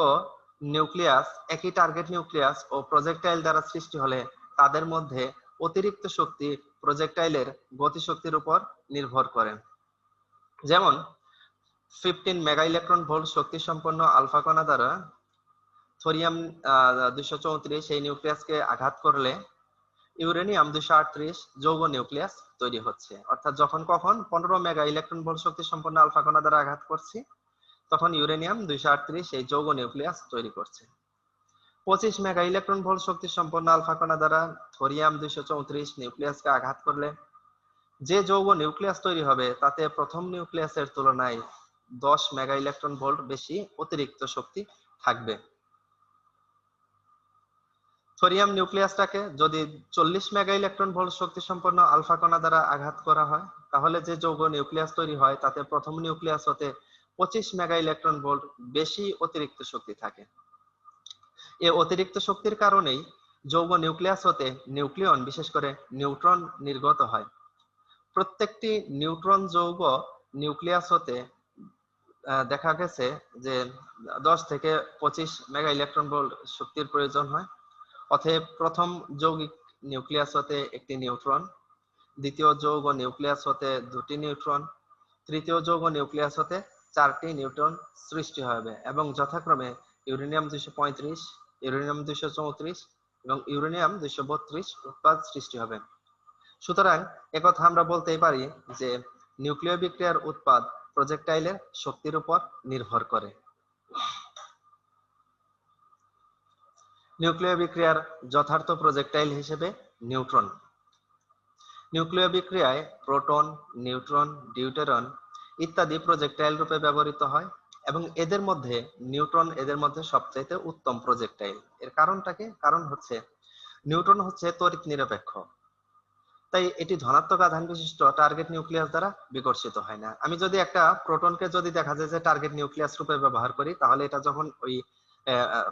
নিউক্লিয়াস একই টার্গেট নিউক্লিয়াস ও প্রজেক্টাইল দ্বারা সৃষ্টি হলে তাদের মধ্যে অতিরিক্ত শক্তি প্রজেক্টাইলের গতিশক্তির উপর নির্ভর করে। যেমন 15 মেগা ইলেকট্রন ভোল্ট শক্তি সম্পন্ন আলফা কণা দ্বারা থোরিয়াম 234 এই নিউক্লিয়াসকে আঘাত করলে ইউরেনিয়াম 238 যৌগ নিউক্লিয়াস তৈরি হচ্ছে। অর্থাৎ যখন কখন 15 মেগা ইলেকট্রন ভোল্ট শক্তি সম্পন্ন আলফা কণা দ্বারা আঘাত করছি তখন ইউরেনিয়াম 238 এই যৌগ নিউক্লিয়াস তৈরি করছে। 25 মেগা ইলেকট্রন ভোল্ট শক্তি সম্পন্ন আলফা কণা দ্বারা থোরিয়াম 234 নিউক্লিয়াসকে আঘাত করলে যে যৌগ নিউক্লিয়াস তৈরি হবে তাতে প্রথম নিউক্লিয়াসের তুলনায় 10 মেগা ইলেকট্রন ভোল্ট বেশি অতিরিক্ত শক্তি থাকবে। থোরিয়াম নিউক্লিয়াসটাকে যদি 40 মেগা ইলেকট্রন ভোল্ট শক্তি সম্পন্ন আলফা কণা দ্বারা আঘাত করা হয় তাহলে যে যৌগ নিউক্লিয়াস তৈরি হয় তাতে প্রথম নিউক্লিয়াস হতে 25 মেগা ইলেকট্রন ভোল্ট বেশি অতিরিক্ত শক্তি থাকে। এই অতিরিক্ত শক্তির কারণেই যৌগ নিউক্লিয়াস হতে নিউক্লিয়ন বিশেষ করে নিউট্রন নির্গত হয়। প্রত্যেকটি নিউট্রন যৌগ নিউক্লিয়াস হতে দেখা গেছে যে 10 থেকে 25 মেগা ইলেকট্রন ভোল্ট শক্তির প্রয়োজন হয়। অতএব প্রথম যৌগিক নিউক্লিয়াস হতে একটি নিউট্রন, দ্বিতীয় যৌগ নিউক্লিয়াস হতে দুটি নিউট্রন, তৃতীয় যৌগ নিউক্লিয়াস হতে 4টি নিউট্রন সৃষ্টি হবে এবং যথাক্রমে ইউরেনিয়াম 235, ইউরেনিয়াম 234 এবং ইউরেনিয়াম 232 উৎপাদ সৃষ্টি হবে। সুতরাং একথা আমরা বলতেই পারি যে নিউক্লিয় বিক্রিয়ার উৎপাদ প্রজেক্টাইলের শক্তির উপর নির্ভর করে। নিউক্লিয় বিক্রিয়ার যথার্থ প্রজেক্টাইল হিসেবে নিউট্রন। নিউক্লিয় বিক্রিয়ায় প্রোটন, নিউট্রন, ডিউটেরন ইত্যাদি প্রজেক্টাইল রূপে ব্যবহৃত হয় এবং এদের মধ্যে নিউট্রন এদের মধ্যে সবচাইতে উত্তম প্রজেক্টাইল। এর কারণটা কি? কারণ হচ্ছে নিউট্রন হচ্ছে তড়িৎ নিরপেক্ষ, তাই এটি ধনাত্মক আধান বিশিষ্ট টার্গেট নিউক্লিয়াস দ্বারা বিকর্ষিত হয় না। আমি যদি একটা প্রোটনকে যদি দেখা যায় যে টার্গেট নিউক্লিয়াস রূপে ব্যবহার করি, তাহলে এটা যখন ওই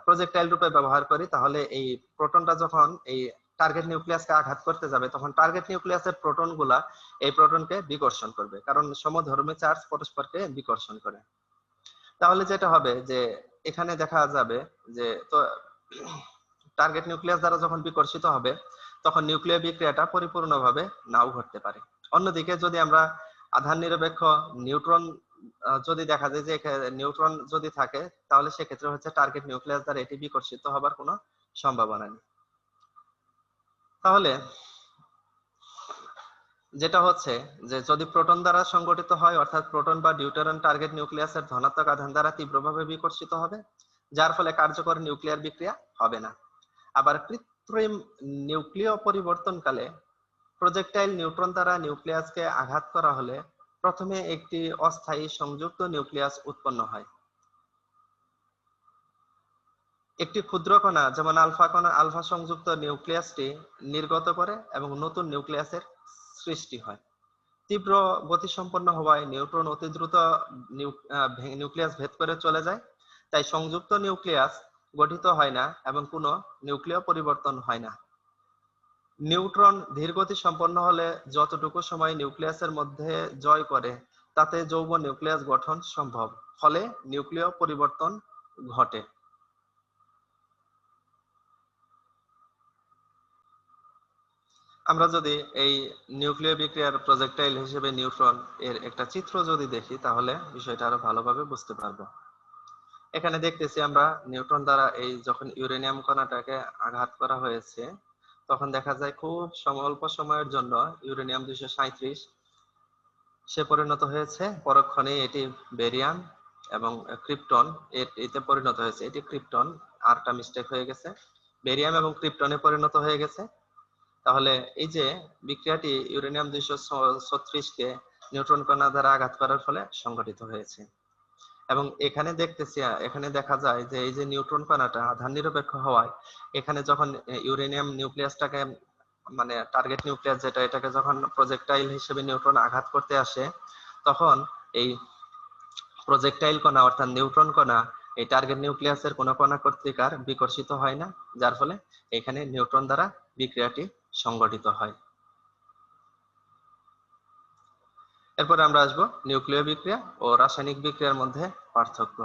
প্রজেক্টাইল রূপে ব্যবহার করি, তাহলে এই প্রোটনটা যখন এই টার্গেট নিউক্লিয়াসকে আঘাত করতে যাবে, তখন টার্গেট নিউক্লিয়াসের প্রোটনগুলা এই প্রোটনকে বিকর্ষণ করবে, কারণ সমধর্মী চার্জ পরস্পরকে বিকর্ষণ করে। তাহলে যেটা হবে যে এখানে দেখা যাবে যে তো টার্গেট নিউক্লিয়াস দ্বারা যখন বিকর্ষিত হবে, তখন নিউক্লিয় বিক্রিয়াটা পরিপূর্ণভাবে নাও ঘটতে পারে। অন্যদিকে যদি আমরা আধান নিরপেক্ষ নিউট্রন যদি দেখা যায় যে নিউট্রন যদি থাকে, তাহলে সেক্ষেত্রে হচ্ছে টার্গেট নিউক্লিয়াস দ্বারা এটি বিকর্ষিত হবার কোনো সম্ভাবনা নেই। তাহলে যেটা হচ্ছে যে যদি প্রোটন দ্বারা সংগঠিত হয়, অর্থাৎ প্রোটন বা ডিউটেরন টার্গেট নিউক্লিয়াসের ধনাত্মক আধান দ্বারা তীব্রভাবে বিকর্ষিত হবে, যার ফলে কার্যকর নিউক্লিয়ার বিক্রিয়া হবে না। আবার কৃত্রিম নিউক্লিয় পরিবর্তনকালে প্রজেক্টাইল নিউট্রন দ্বারা নিউক্লিয়াসকে আঘাত করা হলে প্রথমে একটি অস্থায়ী সংযুক্ত নিউক্লিয়াস উৎপন্ন হয়। একটি ক্ষুদ্র কণা যেমন আলফা সংযুক্ত নিউক্লিয়াসটি নির্গত করে এবং নতুন নিউক্লিয়াসের সৃষ্টি হয়। তীব্র গতিসম্পন্ন হওয়ায় নিউট্রন অতি দ্রুত নিউক্লিয়াস ভেদ করে চলে যায়, তাই সংযুক্ত নিউক্লিয়াস গঠিত হয় না এবং কোনো নিউক্লিয় পরিবর্তন হয় না। নিউট্রন ধীরগতি সম্পন্ন হলে যতটুকু সময় নিউক্লিয়াসের মধ্যে জয় করে, তাতে যৌগ নিউক্লিয়াস গঠন সম্ভব, ফলে নিউক্লিয় পরিবর্তন ঘটে। আমরা যদি এই নিউক্লিয় বিক্রিয়ার প্রজেক্টাইল হিসেবে নিউট্রন এর একটা চিত্র যদি দেখি, তাহলে বিষয়টা আরো ভালোভাবে বুঝতে পারবো। এখানে দেখতেছি আমরা নিউট্রন দ্বারা এই যখন ইউরেনিয়াম কণাটাকে আঘাত করা হয়েছে, তখন দেখা যায় খুব অল্প সময়ের জন্য ইউরেনিয়াম 237 সে পরিণত হয়েছে পরক্ষণে এটি বেরিয়াম এবং ক্রিপ্টন এতে পরিণত হয়েছে। এটি ক্রিপ্টন, আরটা মিস্টেক হয়ে গেছে, বেরিয়াম এবং ক্রিপ্টনে পরিণত হয়ে গেছে। তাহলে এই যে বিক্রিয়াটি ইউরেনিয়াম 236 কে নিউট্রন কণা দ্বারা আঘাত করার ফলে সংঘটিত হয়েছে। এবং এখানে দেখতেছি, এখানে দেখা যায় যে এই যে নিউট্রন কণাটা আধান নিরপেক্ষ হওয়ায় এখানে যখন ইউরেনিয়াম নিউক্লিয়াসটাকে মানে টার্গেট নিউক্লিয়াস যেটা, এটাকে যখন প্রজেক্টাইল হিসেবে নিউট্রন আঘাত করতে আসে, তখন এই প্রজেক্টাইল কণা অর্থাৎ নিউট্রন কণা এই টার্গেট নিউক্লিয়াসের কোনো কণা কর্তৃক আর বিকর্ষিত হয় না, যার ফলে এখানে নিউট্রন দ্বারা বিক্রিয়াটি সংঘটিত হয়। এরপরে আমরা আসবো নিউক্লিয় বিক্রিয়া ও রাসায়নিক বিক্রিয়ার মধ্যে পার্থক্য।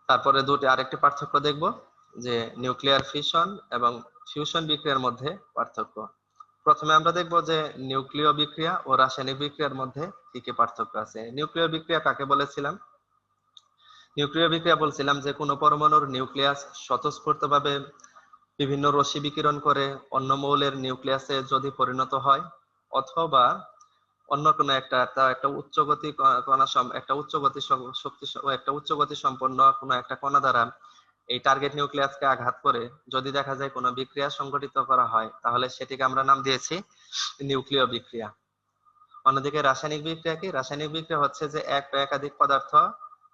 তারপরে আরেকটি পার্থক্য দেখব যে নিউক্লিয়ার ফিশন এবং ফিউশন বিক্রিয়ার মধ্যে পার্থক্য। প্রথমে আমরা দেখব যে নিউক্লিয় বিক্রিয়া ও রাসায়নিক বিক্রিয়ার মধ্যে কি কি পার্থক্য আছে। নিউক্লিয় বিক্রিয়া কাকে বলেছিলাম? নিউক্লিয় বিক্রিয়া বলছিলাম যে কোনো পরমাণুর নিউক্লিয়াস স্বতঃস্ফূর্তভাবে বিভিন্ন রশ্মি বিকিরণ করে অন্য মৌলের নিউক্লিয়াসে যদি পরিণত হয়, অথবা অন্য কোনো একটা উচ্চ গতি সম্পন্ন কোনো একটা কণা দ্বারা এই টার্গেট নিউক্লিয়াসকে আঘাত করে যদি দেখা যায় কোনো বিক্রিয়া সংঘটিত করা হয়, তাহলে সেটিকে আমরা নাম দিয়েছি নিউক্লিয় বিক্রিয়া। অন্যদিকে রাসায়নিক বিক্রিয়া কি? রাসায়নিক বিক্রিয়া হচ্ছে যে এক বা একাধিক পদার্থ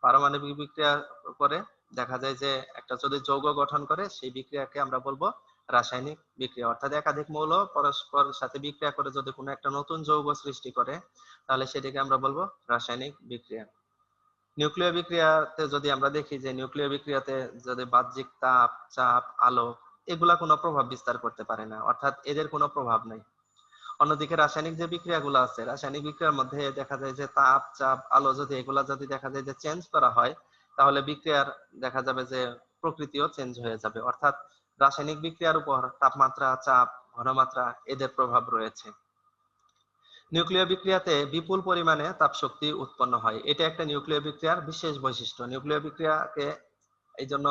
পারমাণবিক বিক্রিয়া করে দেখা যায় যে একটা যদি যৌগ গঠন করে, সেই বিক্রিয়াকে আমরা বলবো রাসায়নিক বিক্রিয়া। অর্থাৎ একাধিক মৌল পরস্পর সাথে বিক্রিয়া করে যদি কোনো একটা নতুন যৌগ সৃষ্টি করে, তাহলে সেটিকে আমরা বলবো রাসায়নিক বিক্রিয়া। নিউক্লিয় বিক্রিয়াতে যদি আমরা দেখি যে নিউক্লিয় বিক্রিয়াতে যদি বাহ্যিক তাপ, চাপ, আলো এগুলা কোনো প্রভাব বিস্তার করতে পারে না, অর্থাৎ এদের কোনো প্রভাব নাই। অন্যদিকে রাসায়নিক যে বিক্রিয়াগুলো আছে, রাসায়নিক বিক্রিয়ার মধ্যে দেখা যায় যে তাপ, চাপ, আলো যদি এগুলা যদি দেখা যায় যে চেঞ্জ করা হয়, তাহলে বিক্রিয়ার দেখা যাবে যে প্রকৃতিও চেঞ্জ হয়ে যাবে। অর্থাৎ রাসায়নিক বিক্রিয়ার উপর তাপমাত্রা, চাপ, ঘনমাত্রা এদের প্রভাব রয়েছে। নিউক্লিয় বিক্রিয়াতে বিপুল পরিমাণে তাপ শক্তি উৎপন্ন হয়, এটা একটা নিউক্লিয় বিক্রিয়ার বিশেষ বৈশিষ্ট্য। নিউক্লিয় বিক্রিয়াকে এই জন্য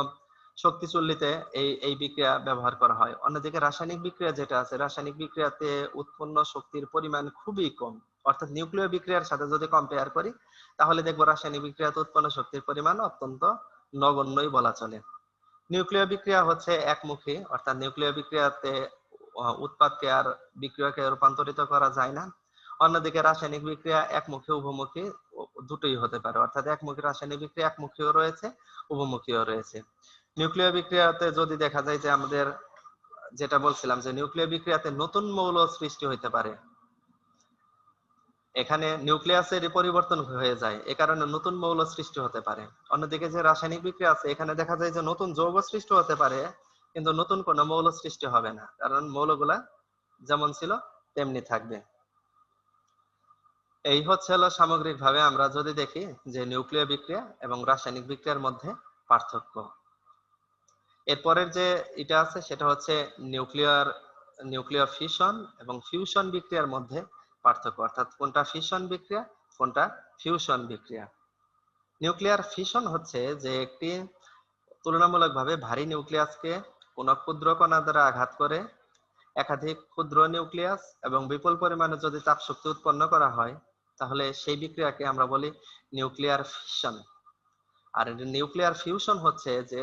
শক্তি চুল্লিতে এই এই বিক্রিয়া ব্যবহার করা হয়। অন্যদিকে রাসায়নিক বিক্রিয়া যেটা আছে, রাসায়নিক বিক্রিয়াতে উৎপন্ন শক্তির পরিমাণ খুবই কম। অর্থাৎ নিউক্লিয় বিক্রিয়ার সাথে যদি কম্পেয়ার করি, তাহলে দেখবো রাসায়নিক বিক্রিয়াতে উৎপন্ন শক্তির পরিমাণ অত্যন্ত নগণ্যই বলা চলে। নিউক্লিয় বিক্রিয়া হচ্ছে একমুখী, অর্থাৎ নিউক্লিয় বিক্রিয়াতে উৎপাদকে আর বিক্রিয়াকে রূপান্তরিত করা যায় না। অন্যদিকে রাসায়নিক বিক্রিয়া একমুখী, উভমুখী দুটোই হতে পারে। অর্থাৎ একমুখী রাসায়নিক বিক্রিয়া একমুখীও রয়েছে, উভমুখীও রয়েছে। নিউক্লিয় বিক্রিয়াতে যদি দেখা যায় যে আমাদের যেটা বলছিলাম যে নিউক্লিয় বিক্রিয়াতে নতুন মৌল সৃষ্টি হইতে পারে, এখানে নিউক্লিয়াসের পরিবর্তন হয়ে যায়, এ কারণে নতুন মৌল সৃষ্টি হতে পারে। অন্যদিকে যে রাসায়নিক বিক্রিয়া আছে, এখানে দেখা যায় যে নতুন যৌগ সৃষ্টি হতে পারে, কিন্তু নতুন কোনো মৌল সৃষ্টি হবে না, কারণ মৌলগুলা যেমন ছিল তেমনি থাকবে। এই হচ্ছে হলো সামগ্রিকভাবে আমরা যদি দেখি যে নিউক্লিয় বিক্রিয়া এবং রাসায়নিক বিক্রিয়ার মধ্যে পার্থক্য। এরপরের যে এটা আছে সেটা হচ্ছে নিউক্লিয়ার ফিশন এবং ফিউশন বিক্রিয়ার মধ্যে পার্থক্য, অর্থাৎ কোনটা ফিশন বিক্রিয়া, কোনটা ফিউশন বিক্রিয়া। নিউক্লিয়ার ফিশন হচ্ছে যে একটি তুলনামূলকভাবে ভারী নিউক্লিয়াসকে কোন ক্ষুদ্র কণা দ্বারা আঘাত করে একাধিক ক্ষুদ্র নিউক্লিয়াস এবং বিপুল পরিমাণে যদি তাপ শক্তি উৎপন্ন করা হয়, তাহলে সেই বিক্রিয়াকে আমরা বলি নিউক্লিয়ার ফিশন। আর নিউক্লিয়ার ফিউশন হচ্ছে যে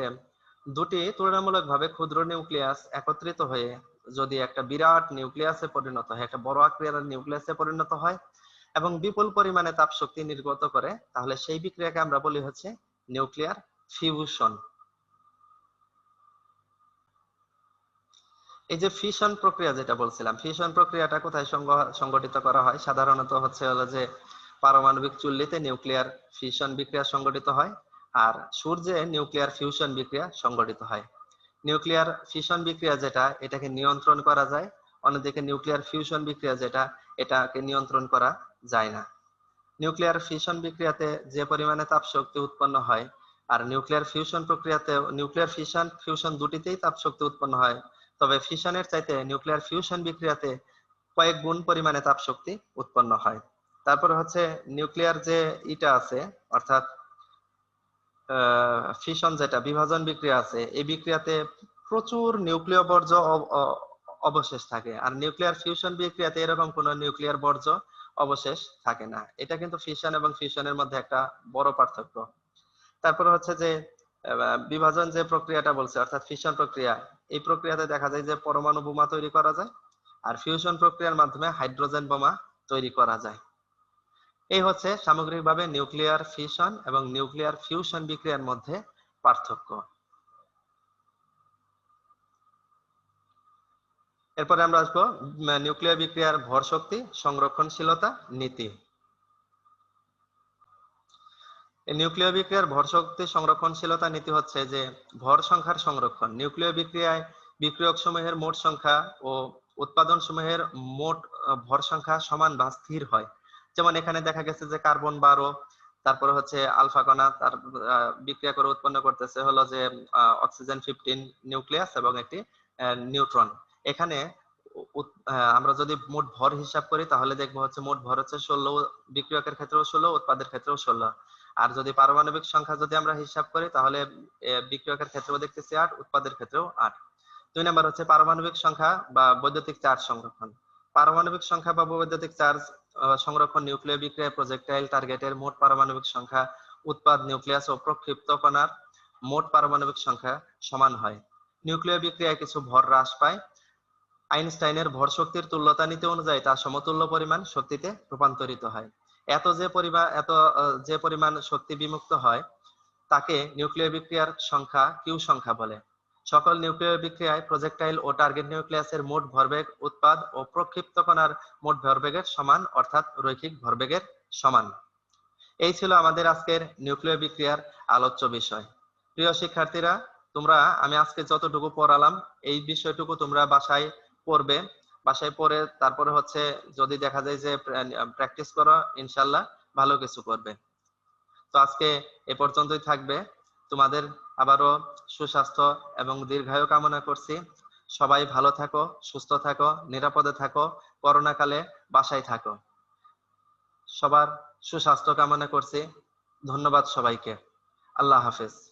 দুটি তুলনামূলকভাবে ক্ষুদ্র নিউক্লিয়াস একত্রিত হয়ে যদি একটা বিরাট নিউক্লিয়াসে পরিণত হয়, একটা বড় আকারের নিউক্লিয়াসে পরিণত হয় এবং বিপুল পরিমাণে তাপ শক্তি নির্গত করে, তাহলে সেই বিক্রিয়াকে আমরা বলি হচ্ছে নিউক্লিয়ার ফিউশন। এই যে ফিশন প্রক্রিয়া যেটা বলছিলাম, ফিশন প্রক্রিয়াটা কোথায় সংগঠিত করা হয়? সাধারণত হচ্ছে হলো যে পারমাণবিক চুল্লিতে নিউক্লিয়ার ফিশন বিক্রিয়া সংগঠিত হয়, আর সূর্যে নিউক্লিয়ার ফিউশন বিক্রিয়া সংগঠিত হয়। নিউক্লিয়ার ফিশন বিক্রিয়া যেটা, এটাকে নিয়ন্ত্রণ করা যায়, অন্যদিকে নিউক্লিয়ার ফিউশন বিক্রিয়া যেটা, এটাকে নিয়ন্ত্রণ করা যায় না। নিউক্লিয়ার ফিশন বিক্রিয়াতে যে পরিমাণে তাপ শক্তি উৎপন্ন হয়, আর নিউক্লিয়ার ফিউশন প্রক্রিয়াতে নিউক্লিয়ার ফিশন ফিউশন দুটিতেই তাপ শক্তি উৎপন্ন হয়, তবে ফিশনের চাইতে নিউক্লিয়ার ফিউশন বিক্রিয়াতে কয়েক গুণ পরিমাণে তাপ শক্তি উৎপন্ন হয়। তারপরে হচ্ছে নিউক্লিয়ার যে ইটা আছে, অর্থাৎ ফিশন যেটা বিভাজন বিক্রিয়া আছে, এই বিক্রিয়াতে প্রচুর নিউক্লিয় বর্জ্য অবশেষ থাকে, আর নিউক্লিয়ার ফিউশন বিক্রিয়াতে এরকম কোন নিউক্লিয়ার বর্জ্য অবশেষ থাকে না। এটা কিন্তু ফিশন এবং ফিউশনের মধ্যে একটা বড় পার্থক্য। তারপরে হচ্ছে যে বিভাজন যে প্রক্রিয়াটা বলছে, অর্থাৎ ফিশন প্রক্রিয়া, এই প্রক্রিয়াতে দেখা যায় যে পরমাণু বোমা তৈরি করা যায়, আর ফিউশন প্রক্রিয়ার মাধ্যমে হাইড্রোজেন বোমা তৈরি করা যায়। এই হচ্ছে সামগ্রিকভাবে নিউক্লিয়ার ফিশন এবং নিউক্লিয়ার ফিউশন বিক্রিয়ার মধ্যে পার্থক্য। এরপরে আমরা আসবো নিউক্লিয়ার বিক্রিয়ার ভর শক্তি সংরক্ষণশীলতা নীতি। নিউক্লিয় বিক্রিয়ার ভর শক্তি সংরক্ষণশীলতা নীতি হচ্ছে যে ভর সংখ্যার সংরক্ষণ। নিউক্লিয় বিক্রিয়ায় বিক্রিয়ক সমূহের মোট সংখ্যা ও উৎপাদন সমূহের মোট ভর সংখ্যা সমান বা স্থির হয়। যেমন এখানে দেখা গেছে যে কার্বন 12, তারপরে হচ্ছে আলফা কণা তার বিক্রিয়া করে উৎপন্ন করতেছে হলো যে অক্সিজেন 15 নিউক্লিয়াস এবং একটি নিউট্রন। এখানে আমরা যদি মোট ভর হিসাব করি, তাহলে দেখবো হচ্ছে মোট ভর হচ্ছে 16, বিক্রিয়কের ক্ষেত্রেও 16, উৎপাদের ক্ষেত্রেও 16। আর যদি পারমাণবিক সংখ্যা যদি আমরা হিসাব করি, তাহলে বিক্রিয়কের ক্ষেত্রেও দেখতেছি 8, উৎপাদের ক্ষেত্রেও 8। 2 নাম্বার হচ্ছে পারমাণবিক সংখ্যা বা বৈদ্যুতিক চার্জ সংরক্ষণ। পারমাণবিক সংখ্যা বা বৈদ্যুতিক চার্জ সংরক্ষণ নিউক্লিয় বিক্রিয়ায় প্রজেক্টাইল টার্গেটের মোট পারমাণবিক সংখ্যা, উৎপাদ নিউক্লিয়াস ও প্রক্ষিপ্ত কণার মোট পারমাণবিক সংখ্যা সমান হয়। নিউক্লিয় বিক্রিয়ায় কিছু ভর হ্রাস পায়। আইনস্টাইনের ভর শক্তির তুল্যতা নীতি অনুযায়ী তা সমতুল্য পরিমাণ শক্তিতে রূপান্তরিত হয়। যে পরিমাণ শক্তি বিমুক্ত হয় তাকে নিউক্লিয় বিক্রিয়ার সংখ্যা কিউ সংখ্যা বলে। সকল নিউক্লিয় বিক্রিয়ায় প্রজেক্টাইল ও টার্গেট নিউক্লিয়াসের মোট ভরবেগ উৎপাদ ও প্রক্ষিপ্ত কণার মোট ভরবেগের সমান, অর্থাৎ রৈখিক ভরবেগের সমান। এই ছিল আমাদের আজকের নিউক্লিয় বিক্রিয়ার আলোচ্য বিষয়। প্রিয় শিক্ষার্থীরা, আমি আজকে যতটুকু পড়ালাম এই বিষয়টুকু তোমরা বাসায় পড়বে। বাসায় পড়ে তারপরে হচ্ছে যদি দেখা যায় যে প্র্যাকটিস করো, ইনশাল্লাহ ভালো কিছু করবে। তো আজকে এ পর্যন্তই থাকবে। তোমাদের আবারও সুস্বাস্থ্য এবং দীর্ঘায়ু কামনা করছি। সবাই ভালো থাকো, সুস্থ থাকো, নিরাপদে থাকো, করোনা কালে বাসায় থাকো। সবার সুস্বাস্থ্য কামনা করছি। ধন্যবাদ সবাইকে। আল্লাহ হাফেজ।